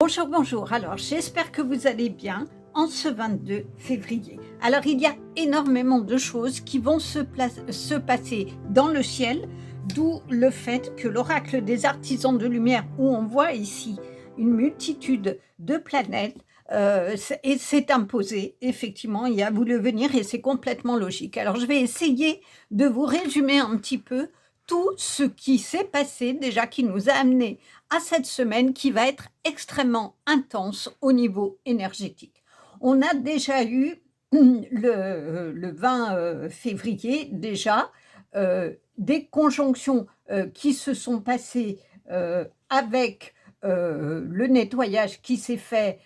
Bonjour, bonjour. Alors, j'espère que vous allez bien en ce 22 février. Alors, il y a énormément de choses qui vont se passer dans le ciel, d'où le fait que l'oracle des artisans de lumière, où on voit ici une multitude de planètes, et s'est imposé, effectivement, il a voulu venir et c'est complètement logique. Alors, je vais essayer de vous résumer un petit peu tout ce qui s'est passé déjà, qui nous a amené à cette semaine qui va être extrêmement intense au niveau énergétique. On a déjà eu le 20 février déjà des conjonctions qui se sont passées avec le nettoyage qui s'est fait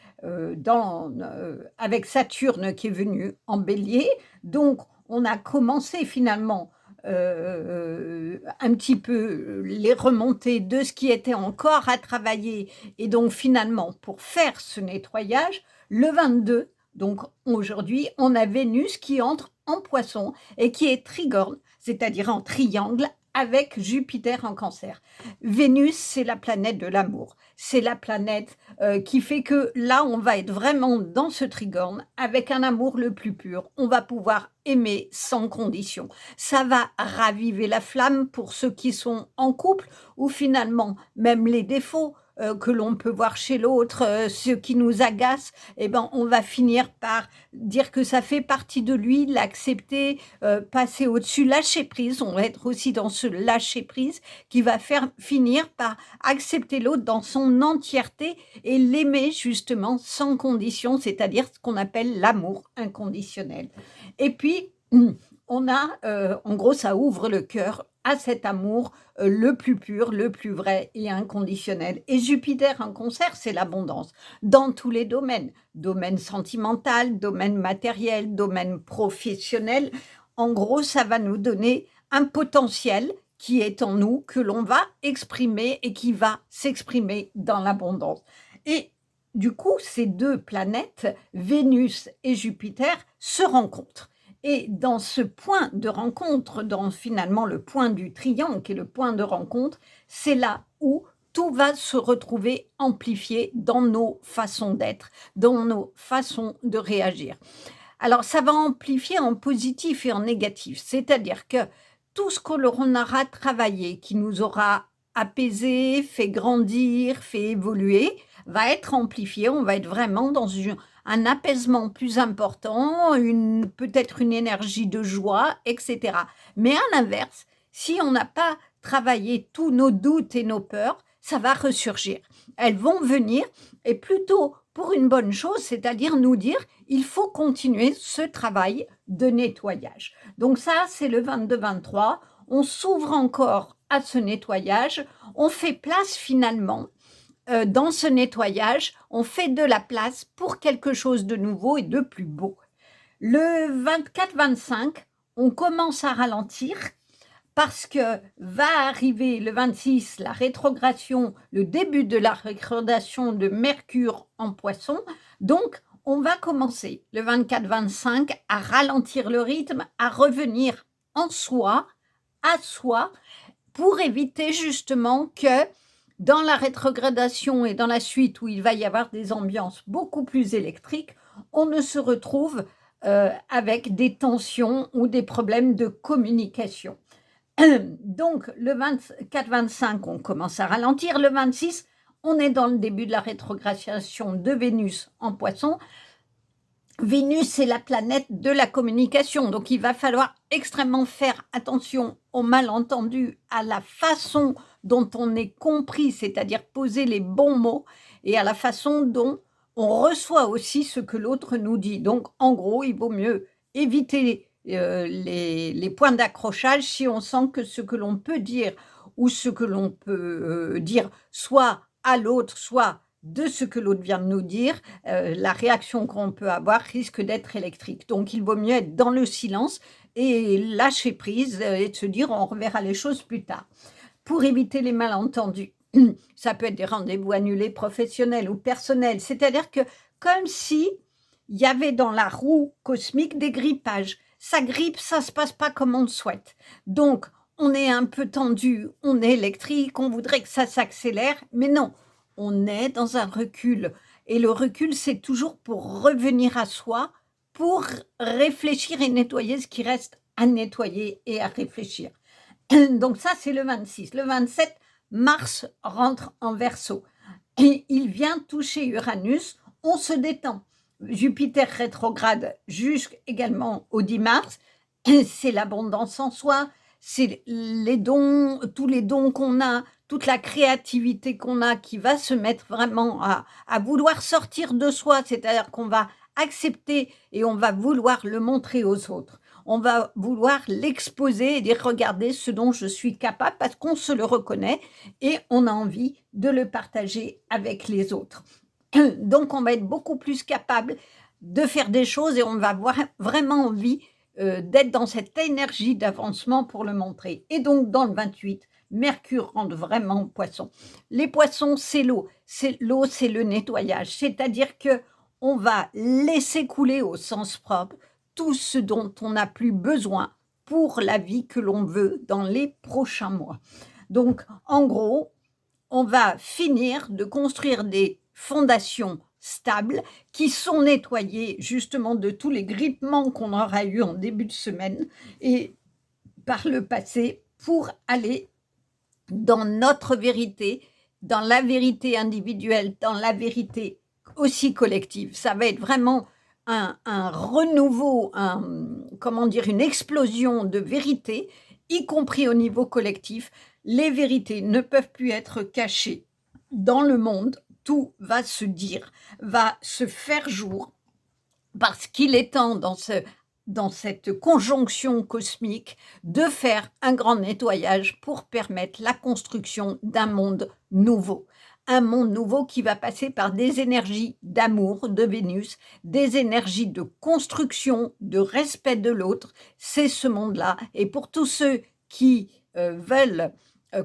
avec Saturne qui est venu en bélier. Donc, on a commencé finalement un petit peu les remontées de ce qui était encore à travailler et donc finalement pour faire ce nettoyage, le 22, donc aujourd'hui, on a Vénus qui entre en Poisson et qui est trigone, c'est-à-dire en triangle avec Jupiter en Cancer. Vénus, c'est la planète de l'amour, c'est la planète qui fait que là, on va être vraiment dans ce trigone avec un amour le plus pur. On va pouvoir aimer sans condition. Ça va raviver la flamme pour ceux qui sont en couple ou finalement même les défauts que l'on peut voir chez l'autre, ce qui nous agace, eh ben, on va finir par dire que ça fait partie de lui, l'accepter, passer au-dessus, lâcher prise. On va être aussi dans ce lâcher prise qui va finir par accepter l'autre dans son entièreté et l'aimer justement sans condition, c'est-à-dire ce qu'on appelle l'amour inconditionnel. Et puis, on a, en gros, ça ouvre le cœur à cet amour le plus pur, le plus vrai et inconditionnel. Et Jupiter en Cancer, c'est l'abondance dans tous les domaines. Domaine sentimental, domaine matériel, domaine professionnel. En gros, ça va nous donner un potentiel qui est en nous, que l'on va exprimer et qui va s'exprimer dans l'abondance. Et du coup, ces deux planètes, Vénus et Jupiter, se rencontrent. Et dans ce point de rencontre, dans finalement le point du triangle, qui est le point de rencontre, c'est là où tout va se retrouver amplifié dans nos façons d'être, dans nos façons de réagir. Alors, ça va amplifier en positif et en négatif, c'est-à-dire que tout ce que l'on aura travaillé, qui nous aura apaisé, fait grandir, fait évoluer, va être amplifié. On va être vraiment dans un apaisement plus important, peut-être une énergie de joie, etc. Mais à l'inverse, si on n'a pas travaillé tous nos doutes et nos peurs, ça va ressurgir. Elles vont venir et plutôt pour une bonne chose, c'est-à-dire nous dire il faut continuer ce travail de nettoyage. Donc ça, c'est le 22-23. On s'ouvre encore à ce nettoyage. On fait place finalement dans ce nettoyage, on fait de la place pour quelque chose de nouveau et de plus beau. Le 24-25, on commence à ralentir parce que va arriver le 26, la rétrogradation, le début de la rétrogradation de Mercure en Poisson. Donc, on va commencer le 24-25 à ralentir le rythme, à revenir en soi, à soi, pour éviter justement que dans la rétrogradation et dans la suite où il va y avoir des ambiances beaucoup plus électriques, on ne se retrouve avec des tensions ou des problèmes de communication. Donc, le 24-25, on commence à ralentir. Le 26, on est dans le début de la rétrogradation de Vénus en Poisson. Vénus, c'est la planète de la communication. Donc, il va falloir extrêmement faire attention aux malentendus, à la façon dont on est compris, c'est-à-dire poser les bons mots, et à la façon dont on reçoit aussi ce que l'autre nous dit. Donc, en gros, il vaut mieux éviter les points d'accrochage si on sent que ce que l'on peut dire ou ce que l'on peut dire soit à l'autre, soit de ce que l'autre vient de nous dire, la réaction qu'on peut avoir risque d'être électrique. Donc, il vaut mieux être dans le silence et lâcher prise et de se dire on reverra les choses plus tard. Pour éviter les malentendus, ça peut être des rendez-vous annulés professionnels ou personnels, c'est-à-dire que comme si il y avait dans la roue cosmique des grippages. Ça grippe, ça ne se passe pas comme on le souhaite. Donc, on est un peu tendu, on est électrique, on voudrait que ça s'accélère, mais non. on est dans un recul et le recul, c'est toujours pour revenir à soi, pour réfléchir et nettoyer ce qui reste à nettoyer et à réfléchir. Donc ça, c'est le 26. Le 27, Mars rentre en Verseau et il vient toucher Uranus, on se détend. Jupiter rétrograde jusqu'également au 10 mars, c'est l'abondance en soi, c'est les dons, tous les dons qu'on a, toute la créativité qu'on a qui va se mettre vraiment à vouloir sortir de soi, c'est-à-dire qu'on va accepter et on va vouloir le montrer aux autres. On va vouloir l'exposer et dire regardez ce dont je suis capable parce qu'on se le reconnaît et on a envie de le partager avec les autres. Donc on va être beaucoup plus capable de faire des choses et on va avoir vraiment envie d'être dans cette énergie d'avancement pour le montrer. Et donc dans le 28, Mercure rentre vraiment Poisson. Les poissons, c'est l'eau. L'eau, c'est le nettoyage. C'est-à-dire que on va laisser couler au sens propre tout ce dont on n'a plus besoin pour la vie que l'on veut dans les prochains mois. Donc, en gros, on va finir de construire des fondations stables qui sont nettoyées justement de tous les grippements qu'on aura eu en début de semaine et par le passé pour aller dans notre vérité, dans la vérité individuelle, dans la vérité aussi collective. Ça va être vraiment un renouveau, comment dire, une explosion de vérité, y compris au niveau collectif. Les vérités ne peuvent plus être cachées. Dans le monde, tout va se dire, va se faire jour, parce qu'il est temps dans cette conjonction cosmique de faire un grand nettoyage pour permettre la construction d'un monde nouveau. Un monde nouveau qui va passer par des énergies d'amour de Vénus, des énergies de construction, de respect de l'autre. C'est ce monde-là. Et pour tous ceux qui veulent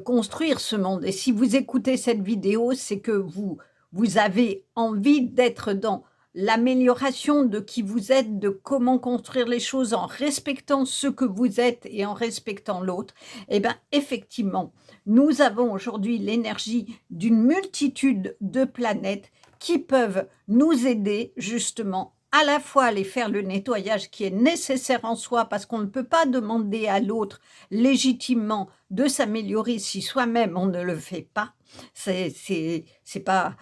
construire ce monde, et si vous écoutez cette vidéo, c'est que vous avez envie d'être dans l'amélioration de qui vous êtes, de comment construire les choses en respectant ce que vous êtes et en respectant l'autre, eh bien, effectivement, nous avons aujourd'hui l'énergie d'une multitude de planètes qui peuvent nous aider justement à la fois à aller faire le nettoyage qui est nécessaire en soi parce qu'on ne peut pas demander à l'autre légitimement de s'améliorer si soi-même on ne le fait pas. C'est pas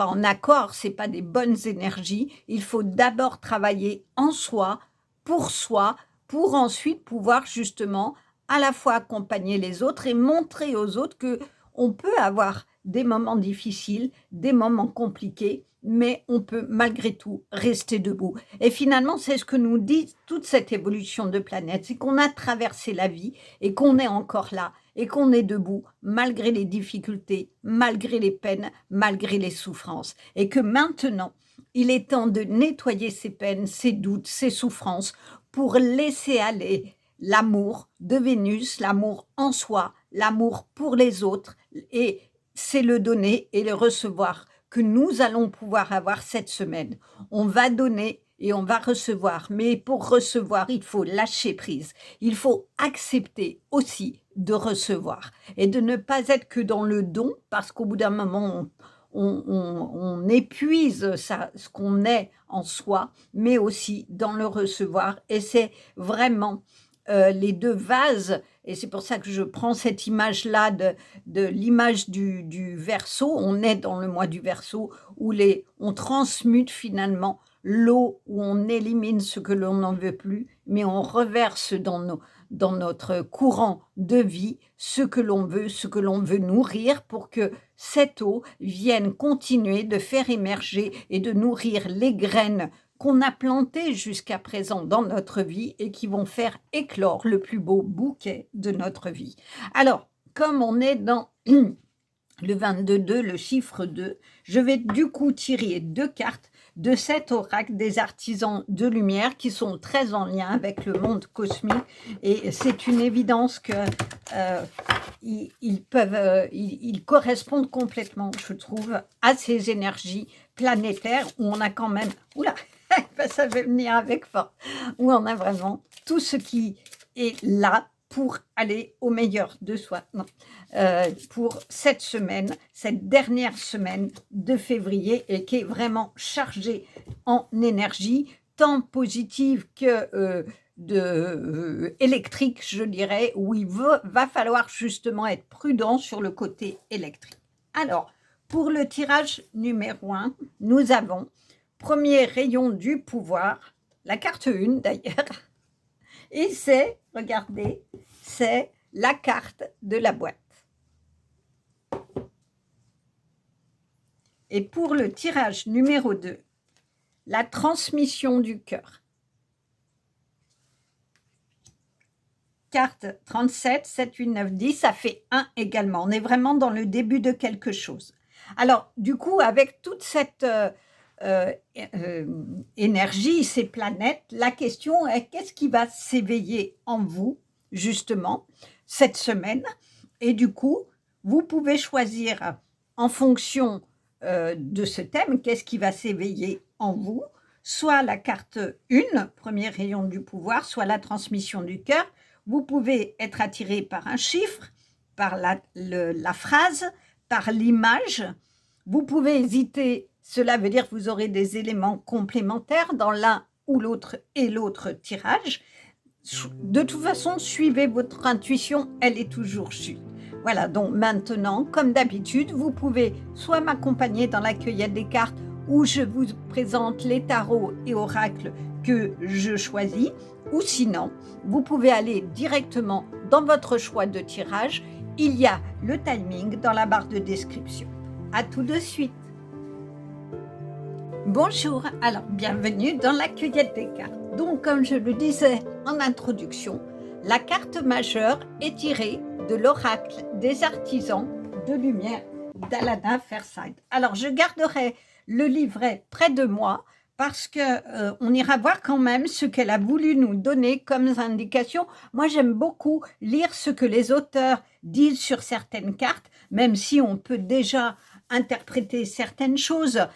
en accord, c'est pas des bonnes énergies. Il faut d'abord travailler en soi, pour ensuite pouvoir justement à la fois accompagner les autres et montrer aux autres que on peut avoir des moments difficiles, des moments compliqués, mais on peut malgré tout rester debout. Et finalement, c'est ce que nous dit toute cette évolution de planète, c'est qu'on a traversé la vie et qu'on est encore là et qu'on est debout malgré les difficultés, malgré les peines, malgré les souffrances. Et que maintenant, il est temps de nettoyer ces peines, ces doutes, ces souffrances pour laisser aller l'amour de Vénus, l'amour en soi, l'amour pour les autres. Et c'est le donner et le recevoir que nous allons pouvoir avoir cette semaine. On va donner et on va recevoir. Mais pour recevoir, il faut lâcher prise. Il faut accepter aussi de recevoir et de ne pas être que dans le don parce qu'au bout d'un moment, on épuise ce qu'on est en soi, mais aussi dans le recevoir. Et c'est vraiment les deux vases, et c'est pour ça que je prends cette image-là de l'image du Verseau. On est dans le mois du Verseau où on transmute finalement l'eau, où on élimine ce que l'on n'en veut plus, mais on reverse dans notre courant de vie ce que l'on veut nourrir pour que cette eau vienne continuer de faire émerger et de nourrir les graines qu'on a plantées jusqu'à présent dans notre vie et qui vont faire éclore le plus beau bouquet de notre vie. Alors, comme on est dans le 22, le chiffre 2, je vais du coup tirer 2 cartes de cet oracle des artisans de lumière qui sont très en lien avec le monde cosmique et c'est une évidence que ils correspondent complètement, je trouve, à ces énergies planétaires où on a quand même, oula, ça va venir avec force, où on a vraiment tout ce qui est là pour aller au meilleur de soi. Non. Pour cette semaine, cette dernière semaine de février et qui est vraiment chargée en énergie, tant positive que électrique, je dirais, où il va falloir justement être prudent sur le côté électrique. Alors, pour le tirage numéro 1, nous avons premier rayon du pouvoir, la carte 1 d'ailleurs, et c'est, regardez, c'est la carte de la boîte. Et pour le tirage numéro 2, la transmission du cœur. Carte 37, 7, 8, 9, 10, ça fait 1 également. On est vraiment dans le début de quelque chose. Alors, du coup, avec toute cette énergie, ces planètes, la question est qu'est-ce qui va s'éveiller en vous, justement, cette semaine? Et du coup, vous pouvez choisir en fonction de ce thème, qu'est-ce qui va s'éveiller en vous, soit la carte 1, premier rayon du pouvoir, soit la transmission du cœur. Vous pouvez être attiré par un chiffre, par la phrase, par l'image. Vous pouvez hésiter, cela veut dire que vous aurez des éléments complémentaires dans l'un ou l'autre et l'autre tirage. De toute façon, suivez votre intuition, elle est toujours juste. Voilà, donc maintenant, comme d'habitude, vous pouvez soit m'accompagner dans la cueillette des cartes où je vous présente les tarots et oracles que je choisis, ou sinon, vous pouvez aller directement dans votre choix de tirage. Il y a le timing dans la barre de description. À tout de suite. Bonjour, alors bienvenue dans la cueillette des cartes. Donc, comme je le disais en introduction, la carte majeure est tirée de l'oracle des artisans de lumière d'Alana Fairchild. Alors, je garderai le livret près de moi parce qu'on ira voir quand même ce qu'elle a voulu nous donner comme indication. Moi, j'aime beaucoup lire ce que les auteurs disent sur certaines cartes, même si on peut déjà interpréter certaines choses.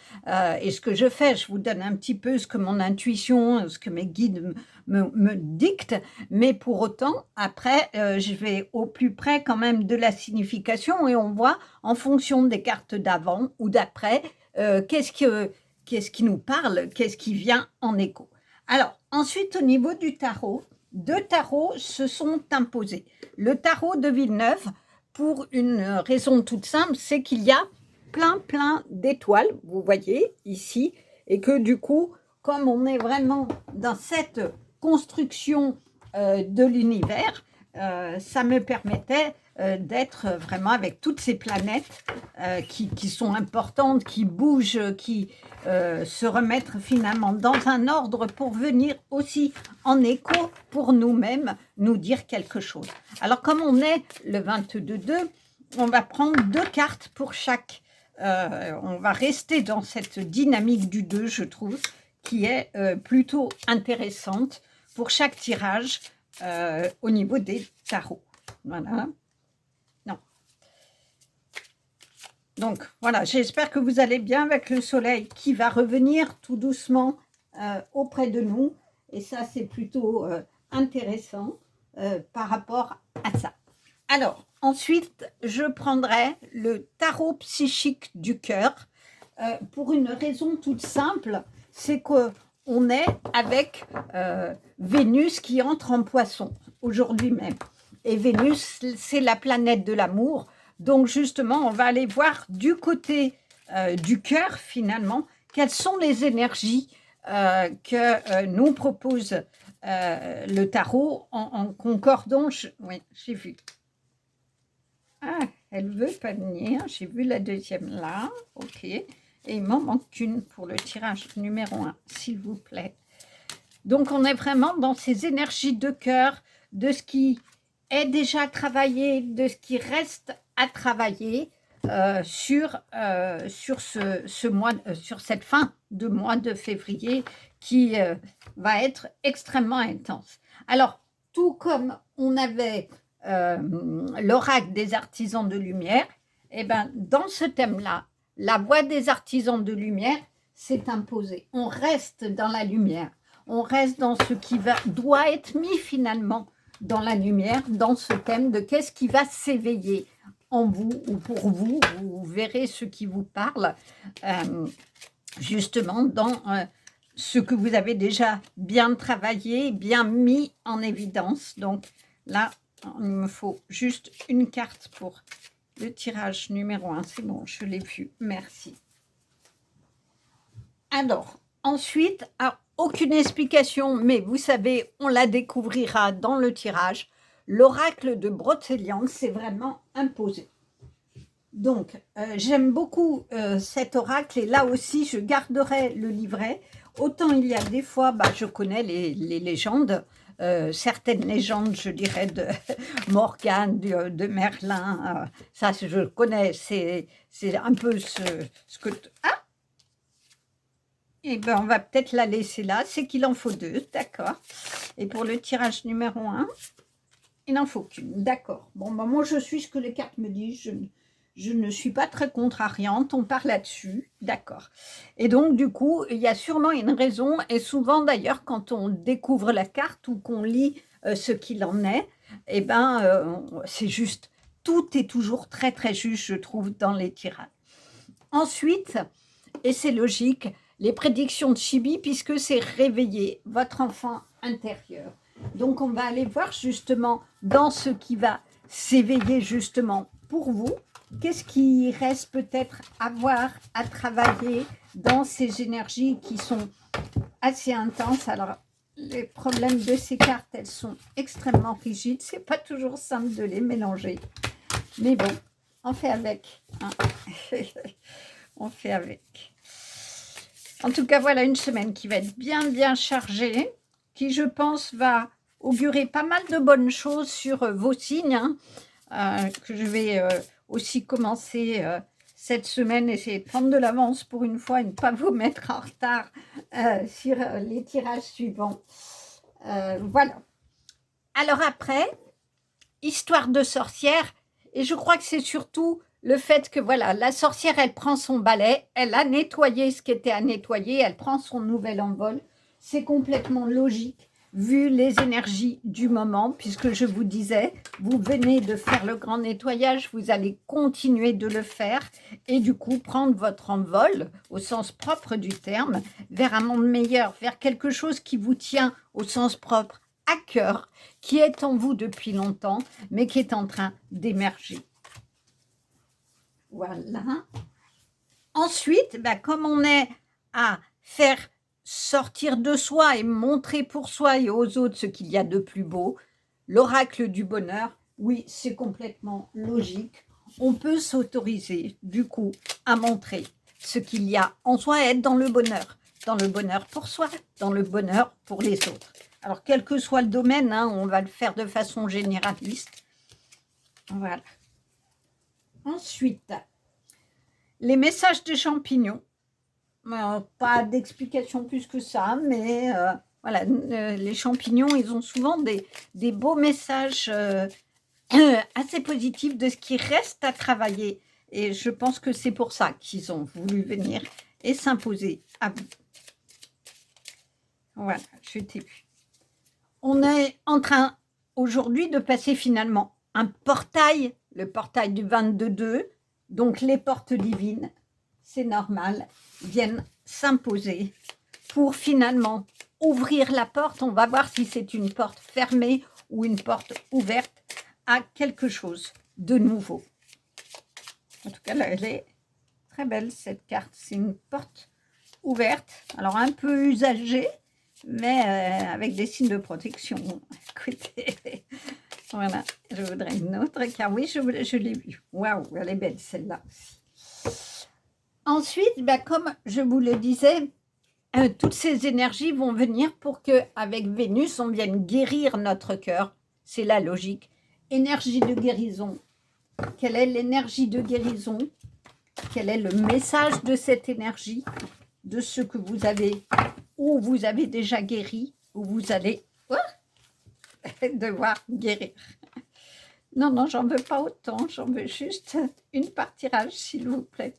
Et ce que je fais, je vous donne un petit peu ce que mon intuition, ce que mes guides me dictent, mais pour autant, après, je vais au plus près quand même de la signification et on voit en fonction des cartes d'avant ou d'après, qu'est-ce qui nous parle, qu'est-ce qui vient en écho. Alors, ensuite, au niveau du tarot, 2 tarots se sont imposés. Le tarot de Villeneuve, pour une raison toute simple, c'est qu'il y a plein d'étoiles, vous voyez ici, et que du coup, comme on est vraiment dans cette construction de l'univers, ça me permettait d'être vraiment avec toutes ces planètes qui sont importantes, qui bougent, qui se remettent finalement dans un ordre pour venir aussi en écho pour nous-mêmes, nous dire quelque chose. Alors comme on est le 22-2, on va prendre 2 cartes pour chaque. On va rester dans cette dynamique du 2, je trouve, qui est plutôt intéressante pour chaque tirage au niveau des tarots. Voilà. Non. Donc, voilà, j'espère que vous allez bien avec le soleil qui va revenir tout doucement auprès de nous. Et ça, c'est plutôt intéressant par rapport à ça. Alors, ensuite, je prendrai le tarot psychique du cœur pour une raison toute simple, c'est qu'on est avec Vénus qui entre en poisson aujourd'hui même. Et Vénus, c'est la planète de l'amour. Donc, justement, on va aller voir du côté du cœur, finalement, quelles sont les énergies que nous propose le tarot en concordant. Oui, j'ai vu. Ah, elle veut pas venir. J'ai vu la deuxième là. Ok. Et il m'en manque une pour le tirage numéro 1, s'il vous plaît. Donc, on est vraiment dans ces énergies de cœur, de ce qui est déjà travaillé, de ce qui reste à travailler sur cette fin de mois de février qui va être extrêmement intense. Alors, tout comme on avait l'oracle des artisans de lumière, et ben, dans ce thème-là, la voix des artisans de lumière s'est imposée. On reste dans la lumière, on reste dans ce qui doit être mis finalement dans la lumière, dans ce thème de qu'est-ce qui va s'éveiller en vous ou pour vous. Vous verrez ce qui vous parle, justement dans ce que vous avez déjà bien travaillé, bien mis en évidence. Donc là, il me faut juste une carte pour le tirage numéro 1. C'est bon, je l'ai vu. Merci. Alors, ensuite, aucune explication, mais vous savez, on la découvrira dans le tirage. L'oracle de Brocéliande s'est vraiment imposé. Donc, j'aime beaucoup cet oracle et là aussi, je garderai le livret. Autant il y a des fois, je connais les légendes, certaines légendes, je dirais, de Morgane, de Merlin, ça je connais, c'est un peu ce que... Ah, eh bien, on va peut-être la laisser là, c'est qu'il en faut 2, d'accord. Et pour le tirage numéro 1, il n'en faut qu'une, d'accord. Bon, moi je suis ce que les cartes me disent, je ne suis pas très contrariante, on part là-dessus, d'accord. Et donc, du coup, il y a sûrement une raison, et souvent d'ailleurs, quand on découvre la carte ou qu'on lit ce qu'il en est, eh ben, c'est juste, tout est toujours très très juste, je trouve, dans les tirages. Ensuite, et c'est logique, les prédictions de Chibi, puisque c'est réveiller votre enfant intérieur. Donc, on va aller voir justement dans ce qui va s'éveiller justement pour vous. Qu'est-ce qui reste peut-être à voir, à travailler dans ces énergies qui sont assez intenses. Alors, les problèmes de ces cartes, elles sont extrêmement rigides. C'est pas toujours simple de les mélanger. Mais bon, on fait avec. Hein. On fait avec. En tout cas, voilà une semaine qui va être bien, bien chargée, qui, je pense, va augurer pas mal de bonnes choses sur vos signes, hein, que je vais aussi commencer cette semaine, essayer de prendre de l'avance pour une fois et ne pas vous mettre en retard sur les tirages suivants. Voilà. Alors après, histoire de sorcière, et je crois que c'est surtout le fait que voilà, la sorcière, elle prend son balai, elle a nettoyé ce qui était à nettoyer, elle prend son nouvel envol. C'est complètement logique vu les énergies du moment, puisque je vous disais, vous venez de faire le grand nettoyage, vous allez continuer de le faire et du coup prendre votre envol, au sens propre du terme, vers un monde meilleur, vers quelque chose qui vous tient au sens propre à cœur, qui est en vous depuis longtemps, mais qui est en train d'émerger. Voilà. Ensuite, comme on est à faire sortir de soi et montrer pour soi et aux autres ce qu'il y a de plus beau, l'oracle du bonheur, oui, c'est complètement logique. On peut s'autoriser, du coup, à montrer ce qu'il y a en soi et être dans le bonheur pour soi, dans le bonheur pour les autres. Alors, quel que soit le domaine, hein, on va le faire de façon généraliste. Voilà. Ensuite, les messages des champignons. Pas d'explication plus que ça, mais voilà, les champignons, ils ont souvent des beaux messages assez positifs de ce qui reste à travailler. Et je pense que c'est pour ça qu'ils ont voulu venir et s'imposer à vous. Voilà, je t'ai vu. On est en train aujourd'hui de passer finalement un portail, le portail du 22-2, donc les portes divines, c'est normal, viennent s'imposer pour finalement ouvrir la porte. On va voir si c'est une porte fermée ou une porte ouverte à quelque chose de nouveau. En tout cas, là, elle est très belle cette carte. C'est une porte ouverte, alors un peu usagée, mais avec des signes de protection. Écoutez, voilà, je voudrais une autre car oui, je l'ai vue. Waouh, elle est belle celle-là aussi. Ensuite, comme je vous le disais, toutes ces énergies vont venir pour qu'avec Vénus, on vienne guérir notre cœur. C'est la logique. Énergie de guérison. Quelle est l'énergie de guérison? Quel est le message de cette énergie? De ce que vous avez, ou vous avez déjà guéri, ou vous allez devoir guérir. Non, non, j'en veux pas autant, j'en veux juste une par tirage, s'il vous plaît.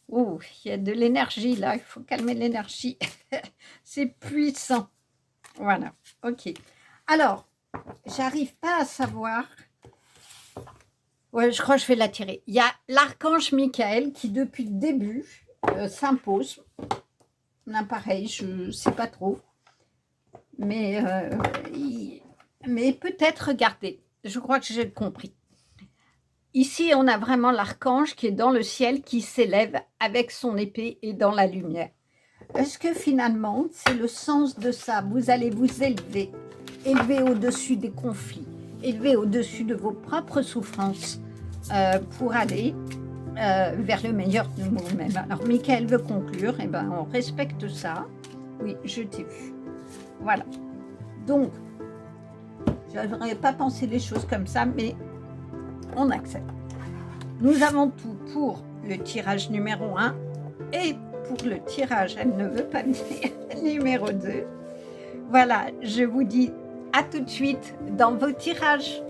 Oh, il y a de l'énergie là, il faut calmer l'énergie. C'est puissant. Voilà, ok. Alors, J'arrive pas à savoir. Ouais, je crois que je vais la tirer. Il y a l'archange Michael qui, depuis le début, s'impose. Là, pareil, je ne sais pas trop. Mais, mais peut-être, regardez, je crois que j'ai compris. Ici, on a vraiment l'archange qui est dans le ciel, qui s'élève avec son épée et dans la lumière. Est-ce que finalement, c'est le sens de ça? Vous allez vous élever, élever au-dessus des conflits, élever au-dessus de vos propres souffrances pour aller vers le meilleur de vous-même. Alors, Michael veut conclure, eh ben, on respecte ça. Oui, je t'ai vu. Voilà. Donc, je n'aurais pas pensé les choses comme ça, mais on accepte. Nous avons tout pour le tirage numéro 1 et pour le tirage, elle ne veut pas dire, numéro 2. Voilà, je vous dis à tout de suite dans vos tirages.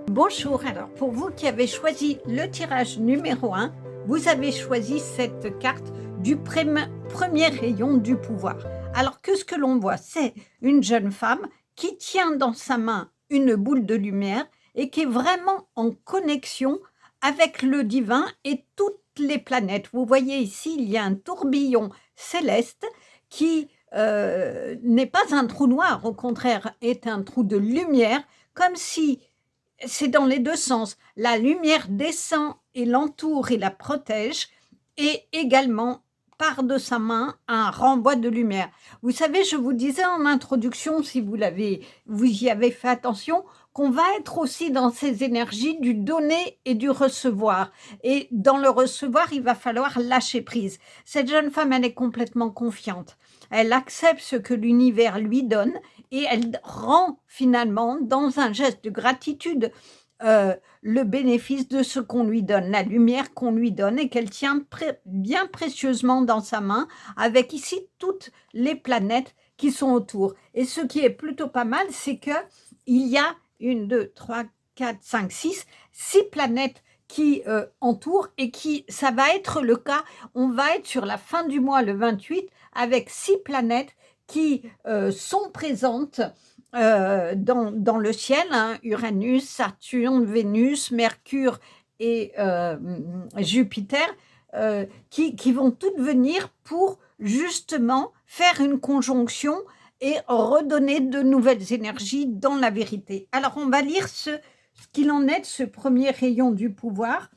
Bonjour, alors pour vous qui avez choisi le tirage numéro 1, vous avez choisi cette carte du premier rayon du pouvoir. Alors que ce que l'on voit, c'est une jeune femme qui tient dans sa main une boule de lumière et qui est vraiment en connexion avec le divin et toutes les planètes. Vous voyez ici, il y a un tourbillon céleste qui n'est pas un trou noir, au contraire, est un trou de lumière, comme si c'est dans les deux sens. La lumière descend et l'entoure et la protège, et également part de sa main un renvoi de lumière. Vous savez, je vous disais en introduction, si vous y avez fait attention, qu'on va être aussi dans ces énergies du donner et du recevoir. Et dans le recevoir, il va falloir lâcher prise. Cette jeune femme, elle est complètement confiante. Elle accepte ce que l'univers lui donne et elle rend finalement, dans un geste de gratitude, le bénéfice de ce qu'on lui donne, la lumière qu'on lui donne et qu'elle tient bien précieusement dans sa main, avec ici toutes les planètes qui sont autour. Et ce qui est plutôt pas mal, c'est qu'il y a 1, 2, 3, 4, 5, 6 planètes qui entourent et ça va être le cas, on va être sur la fin du mois, le 28, avec 6 planètes qui sont présentes dans le ciel, hein, Uranus, Saturne, Vénus, Mercure et Jupiter, qui vont toutes venir pour justement faire une conjonction et redonner de nouvelles énergies dans la vérité. Alors, on va lire ce qu'il en est de ce premier rayon du pouvoir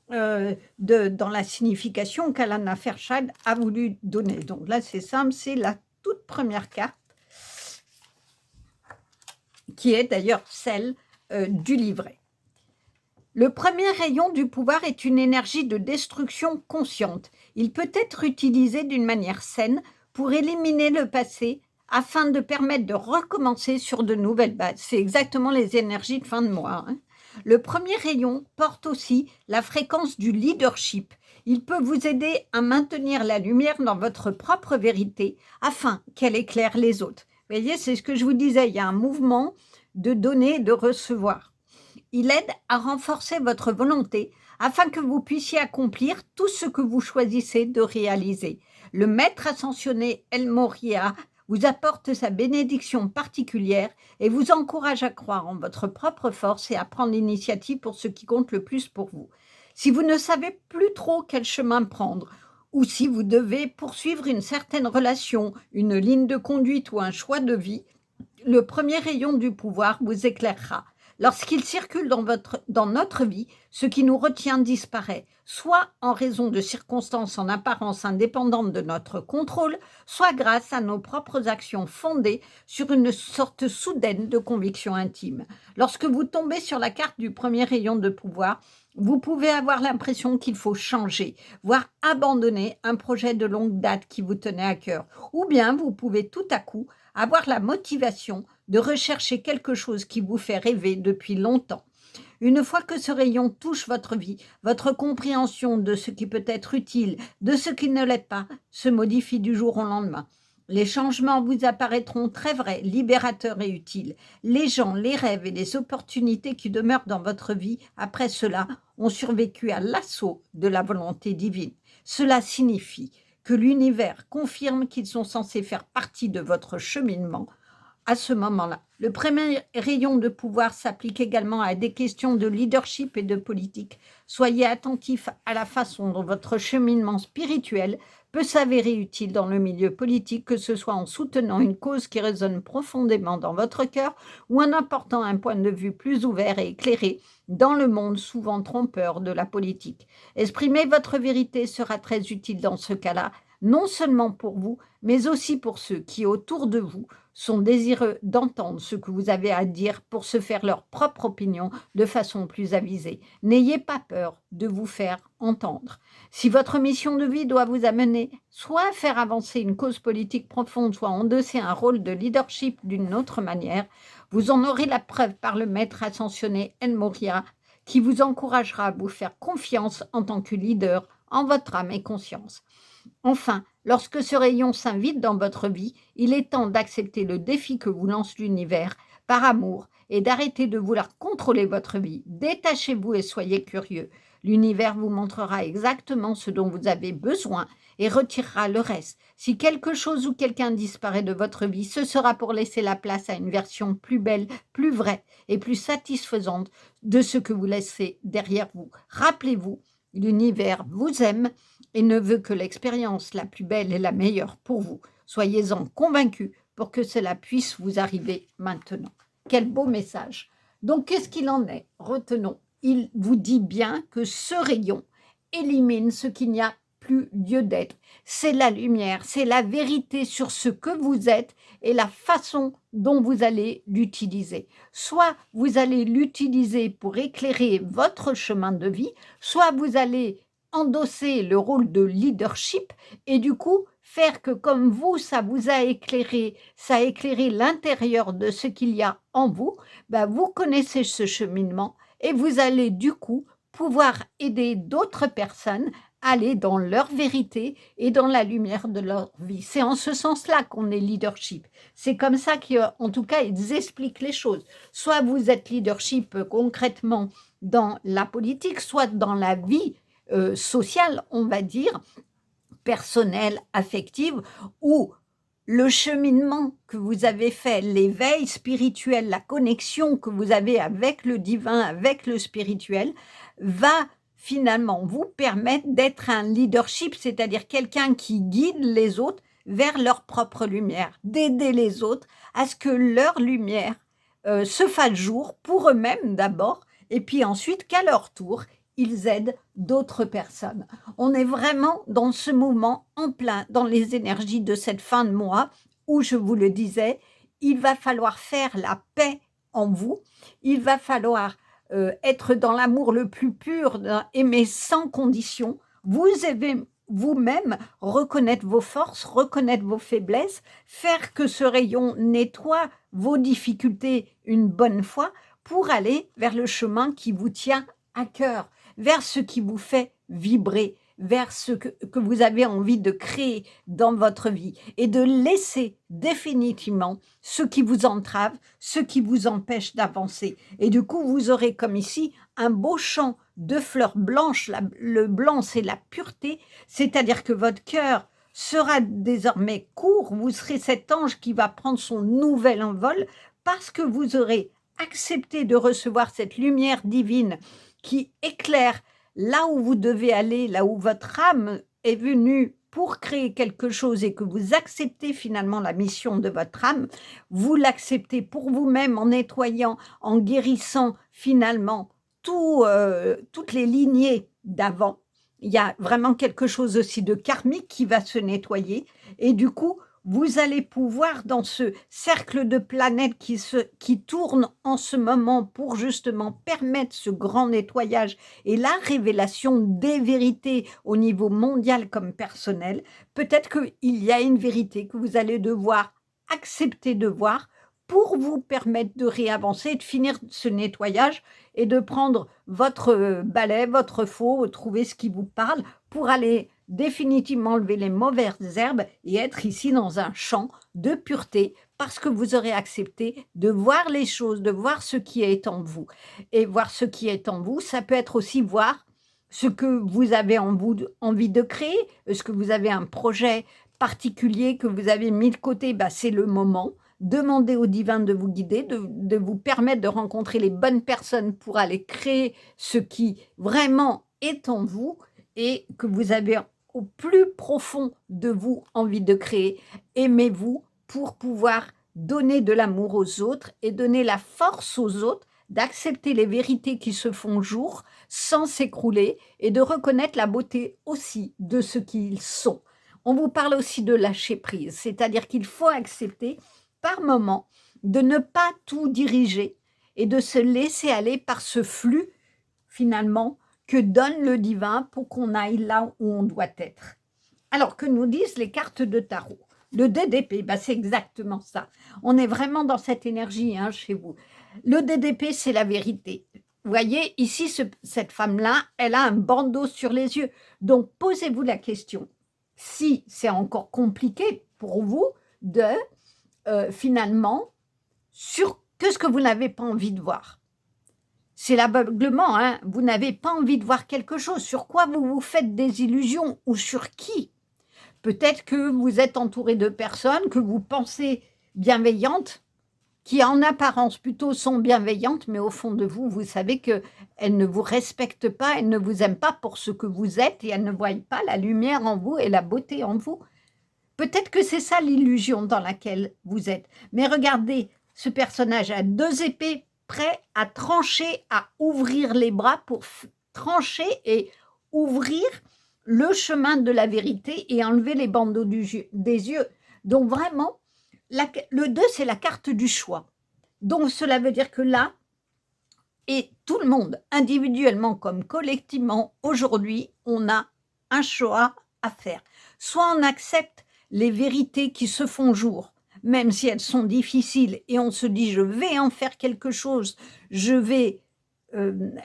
dans la signification qu'Alana Fairchild a voulu donner. Donc là, c'est simple, c'est la toute première carte, qui est d'ailleurs celle du livret. Le premier rayon du pouvoir est une énergie de destruction consciente. Il peut être utilisé d'une manière saine pour éliminer le passé afin de permettre de recommencer sur de nouvelles bases. C'est exactement les énergies de fin de mois, hein. Le premier rayon porte aussi la fréquence du leadership. Il peut vous aider à maintenir la lumière dans votre propre vérité afin qu'elle éclaire les autres. Vous voyez, c'est ce que je vous disais, il y a un mouvement de donner et de recevoir. Il aide à renforcer votre volonté afin que vous puissiez accomplir tout ce que vous choisissez de réaliser. Le maître ascensionné El Moria vous apporte sa bénédiction particulière et vous encourage à croire en votre propre force et à prendre l'initiative pour ce qui compte le plus pour vous. Si vous ne savez plus trop quel chemin prendre, ou si vous devez poursuivre une certaine relation, une ligne de conduite ou un choix de vie, le premier rayon du pouvoir vous éclairera. Lorsqu'il circule dans notre vie, ce qui nous retient disparaît, soit en raison de circonstances en apparence indépendantes de notre contrôle, soit grâce à nos propres actions fondées sur une sorte soudaine de conviction intime. Lorsque vous tombez sur la carte du premier rayon de pouvoir, vous pouvez avoir l'impression qu'il faut changer, voire abandonner un projet de longue date qui vous tenait à cœur. Ou bien vous pouvez tout à coup avoir la motivation de rechercher quelque chose qui vous fait rêver depuis longtemps. Une fois que ce rayon touche votre vie, votre compréhension de ce qui peut être utile, de ce qui ne l'est pas, se modifie du jour au lendemain. Les changements vous apparaîtront très vrais, libérateurs et utiles. Les gens, les rêves et les opportunités qui demeurent dans votre vie après cela ont survécu à l'assaut de la volonté divine. Cela signifie que l'univers confirme qu'ils sont censés faire partie de votre cheminement à ce moment-là. Le premier rayon de pouvoir s'applique également à des questions de leadership et de politique. Soyez attentifs à la façon dont votre cheminement spirituel peut s'avérer utile dans le milieu politique, que ce soit en soutenant une cause qui résonne profondément dans votre cœur ou en apportant un point de vue plus ouvert et éclairé dans le monde souvent trompeur de la politique. Exprimer votre vérité sera très utile dans ce cas-là, non seulement pour vous, mais aussi pour ceux qui, autour de vous, sont désireux d'entendre ce que vous avez à dire pour se faire leur propre opinion de façon plus avisée. N'ayez pas peur de vous faire entendre. Si votre mission de vie doit vous amener soit à faire avancer une cause politique profonde, soit à endosser un rôle de leadership d'une autre manière, vous en aurez la preuve par le maître ascensionné El Moria, qui vous encouragera à vous faire confiance en tant que leader en votre âme et conscience. Enfin, lorsque ce rayon s'invite dans votre vie, il est temps d'accepter le défi que vous lance l'univers par amour et d'arrêter de vouloir contrôler votre vie. Détachez-vous et soyez curieux. L'univers vous montrera exactement ce dont vous avez besoin et retirera le reste. Si quelque chose ou quelqu'un disparaît de votre vie, ce sera pour laisser la place à une version plus belle, plus vraie et plus satisfaisante de ce que vous laissez derrière vous. Rappelez-vous, l'univers vous aime et ne veut que l'expérience la plus belle et la meilleure pour vous. Soyez-en convaincus pour que cela puisse vous arriver maintenant. Quel beau message. Donc, qu'est-ce qu'il en est? Retenons, il vous dit bien que ce rayon élimine ce qu'il n'y a plus lieu d'être. C'est la lumière, c'est la vérité sur ce que vous êtes et la façon dont vous allez l'utiliser. Soit vous allez l'utiliser pour éclairer votre chemin de vie, soit vous allez endosser le rôle de leadership et du coup faire que comme vous, ça vous a éclairé, ça a éclairé l'intérieur de ce qu'il y a en vous, vous connaissez ce cheminement et vous allez du coup pouvoir aider d'autres personnes à aller dans leur vérité et dans la lumière de leur vie. C'est en ce sens-là qu'on est leadership. C'est comme ça qu'en tout cas, ils expliquent les choses. Soit vous êtes leadership concrètement dans la politique, soit dans la vie sociale, on va dire, personnelle, affective, où le cheminement que vous avez fait, l'éveil spirituel, la connexion que vous avez avec le divin, avec le spirituel, va finalement vous permettre d'être un leadership, c'est-à-dire quelqu'un qui guide les autres vers leur propre lumière, d'aider les autres à ce que leur lumière se fasse jour pour eux-mêmes d'abord, et puis ensuite qu'à leur tour, ils aident d'autres personnes. On est vraiment dans ce moment en plein dans les énergies de cette fin de mois où, je vous le disais, il va falloir faire la paix en vous, il va falloir être dans l'amour le plus pur, aimer sans condition, vous aimez vous-même, reconnaître vos forces, reconnaître vos faiblesses, faire que ce rayon nettoie vos difficultés une bonne fois pour aller vers le chemin qui vous tient à cœur, vers ce qui vous fait vibrer, vers ce que vous avez envie de créer dans votre vie et de laisser définitivement ce qui vous entrave, ce qui vous empêche d'avancer. Et du coup, vous aurez comme ici un beau champ de fleurs blanches. Le blanc, c'est la pureté, c'est-à-dire que votre cœur sera désormais court, vous serez cet ange qui va prendre son nouvel envol parce que vous aurez accepté de recevoir cette lumière divine qui éclaire là où vous devez aller, là où votre âme est venue pour créer quelque chose et que vous acceptez finalement la mission de votre âme, vous l'acceptez pour vous-même en nettoyant, en guérissant finalement toutes les lignées d'avant. Il y a vraiment quelque chose aussi de karmique qui va se nettoyer et du coup, vous allez pouvoir, dans ce cercle de planètes qui tourne en ce moment pour justement permettre ce grand nettoyage et la révélation des vérités au niveau mondial comme personnel, peut-être qu'il y a une vérité que vous allez devoir accepter de voir pour vous permettre de réavancer, de finir ce nettoyage et de prendre votre balai, votre faux, trouver ce qui vous parle pour aller définitivement enlever les mauvaises herbes et être ici dans un champ de pureté parce que vous aurez accepté de voir les choses, de voir ce qui est en vous. Et voir ce qui est en vous, ça peut être aussi voir ce que vous avez envie de créer. Est-ce que vous avez un projet particulier que vous avez mis de côté? C'est le moment. demandez au divin de vous guider, de vous permettre de rencontrer les bonnes personnes pour aller créer ce qui vraiment est en vous et que vous avez au plus profond de vous envie de créer. Aimez-vous pour pouvoir donner de l'amour aux autres et donner la force aux autres d'accepter les vérités qui se font jour sans s'écrouler et de reconnaître la beauté aussi de ce qu'ils sont. On vous parle aussi de lâcher prise, c'est-à-dire qu'il faut accepter par moment de ne pas tout diriger et de se laisser aller par ce flux finalement que donne le divin pour qu'on aille là où on doit être. Alors, que nous disent les cartes de tarot? Le DDP, bah c'est exactement ça. On est vraiment dans cette énergie hein, chez vous. Le DDP, c'est la vérité. Vous voyez, ici, cette femme-là, elle a un bandeau sur les yeux. Donc, posez-vous la question, si c'est encore compliqué pour vous de, finalement, sur que ce que vous n'avez pas envie de voir. C'est l'aveuglement, hein. Vous n'avez pas envie de voir quelque chose. Sur quoi vous vous faites des illusions ou sur qui? Peut-être que vous êtes entouré de personnes que vous pensez bienveillantes, qui en apparence plutôt sont bienveillantes, mais au fond de vous, vous savez qu'elles ne vous respectent pas, elles ne vous aiment pas pour ce que vous êtes et elles ne voient pas la lumière en vous et la beauté en vous. Peut-être que c'est ça l'illusion dans laquelle vous êtes. Mais regardez, ce personnage a 2 épées prêt à trancher, à ouvrir les bras pour trancher et ouvrir le chemin de la vérité et enlever les bandeaux des yeux. Donc vraiment, le 2, c'est la carte du choix. Donc cela veut dire que là, et tout le monde, individuellement comme collectivement, aujourd'hui, on a un choix à faire. Soit on accepte les vérités qui se font jour, même si elles sont difficiles, et on se dit je vais en faire quelque chose, je vais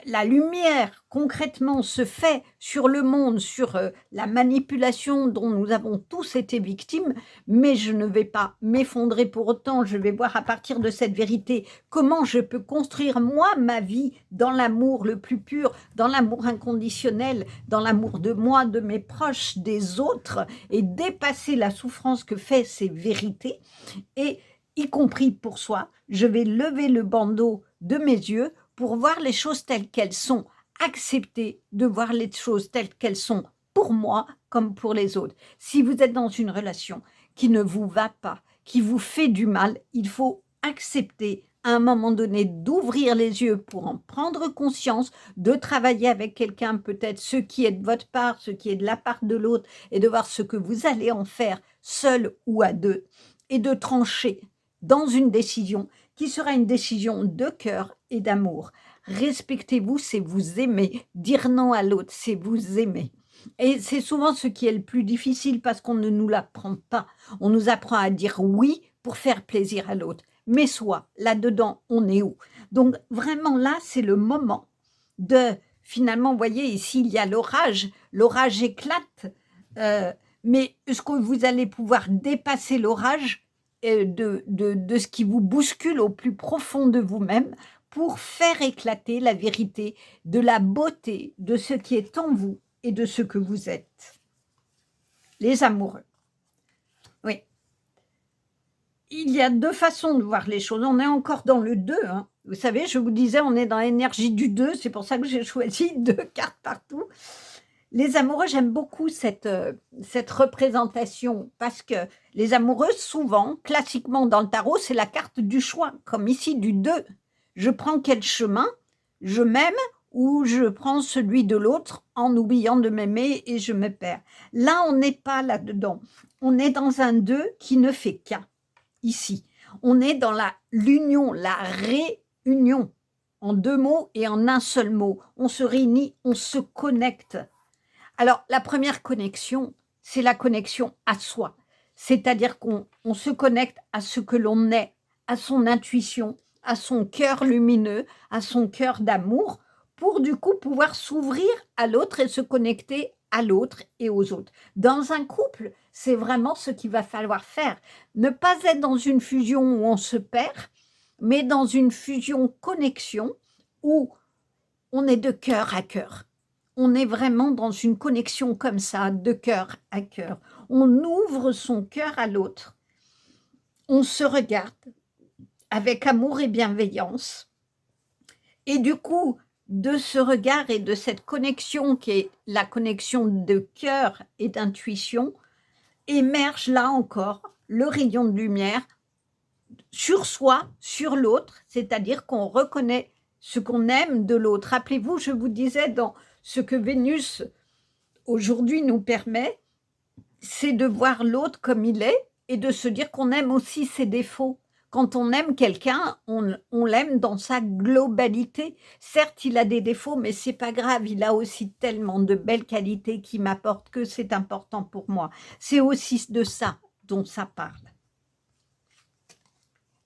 la lumière concrètement se fait sur le monde, sur la manipulation dont nous avons tous été victimes, mais je ne vais pas m'effondrer pour autant, je vais voir à partir de cette vérité comment je peux construire moi ma vie dans l'amour le plus pur, dans l'amour inconditionnel, dans l'amour de moi, de mes proches, des autres, et dépasser la souffrance que fait ces vérités, et y compris pour soi, je vais lever le bandeau de mes yeux pour voir les choses telles qu'elles sont, accepter de voir les choses telles qu'elles sont pour moi comme pour les autres. Si vous êtes dans une relation qui ne vous va pas, qui vous fait du mal, il faut accepter à un moment donné d'ouvrir les yeux pour en prendre conscience, de travailler avec quelqu'un, peut-être ce qui est de votre part, ce qui est de la part de l'autre, et de voir ce que vous allez en faire seul ou à deux, et de trancher dans une décision qui sera une décision de cœur et d'amour. Respectez-vous, c'est vous aimer. Dire non à l'autre, c'est vous aimer. Et c'est souvent ce qui est le plus difficile parce qu'on ne nous l'apprend pas. On nous apprend à dire oui pour faire plaisir à l'autre. Mais soit, là-dedans, on est où? Donc vraiment là, c'est le moment de, finalement, vous voyez, ici, il y a l'orage éclate, mais est-ce que vous allez pouvoir dépasser l'orage de ce qui vous bouscule au plus profond de vous-même pour faire éclater la vérité de la beauté de ce qui est en vous et de ce que vous êtes. Les amoureux. Oui. Il y a 2 façons de voir les choses. On est encore dans le 2. Hein. Vous savez, je vous disais, on est dans l'énergie du 2. C'est pour ça que j'ai choisi 2 cartes partout. Les amoureux, j'aime beaucoup cette représentation parce que les amoureux, souvent, classiquement dans le tarot, c'est la carte du choix, comme ici du 2. Je prends quel chemin? Je m'aime ou je prends celui de l'autre en oubliant de m'aimer et je me perds. Là, on n'est pas là-dedans. On est dans un 2 qui ne fait qu'un, ici. On est dans l'union, la réunion, en 2 mots et en un seul mot. On se réunit, on se connecte. Alors, la première connexion, c'est la connexion à soi. C'est-à-dire qu'on se connecte à ce que l'on est, à son intuition, à son cœur lumineux, à son cœur d'amour, pour du coup pouvoir s'ouvrir à l'autre et se connecter à l'autre et aux autres. Dans un couple, c'est vraiment ce qu'il va falloir faire. Ne pas être dans une fusion où on se perd, mais dans une fusion-connexion où on est de cœur à cœur. On est vraiment dans une connexion comme ça, de cœur à cœur. On ouvre son cœur à l'autre. on se regarde avec amour et bienveillance. Et du coup, de ce regard et de cette connexion qui est la connexion de cœur et d'intuition, émerge là encore le rayon de lumière sur soi, sur l'autre, c'est-à-dire qu'on reconnaît ce qu'on aime de l'autre. Rappelez-vous, je vous disais dans ce que Vénus aujourd'hui nous permet, c'est de voir l'autre comme il est et de se dire qu'on aime aussi ses défauts. Quand on aime quelqu'un, on l'aime dans sa globalité. Certes, il a des défauts, mais c'est pas grave. Il a aussi tellement de belles qualités qui m'apportent que c'est important pour moi. C'est aussi de ça dont ça parle.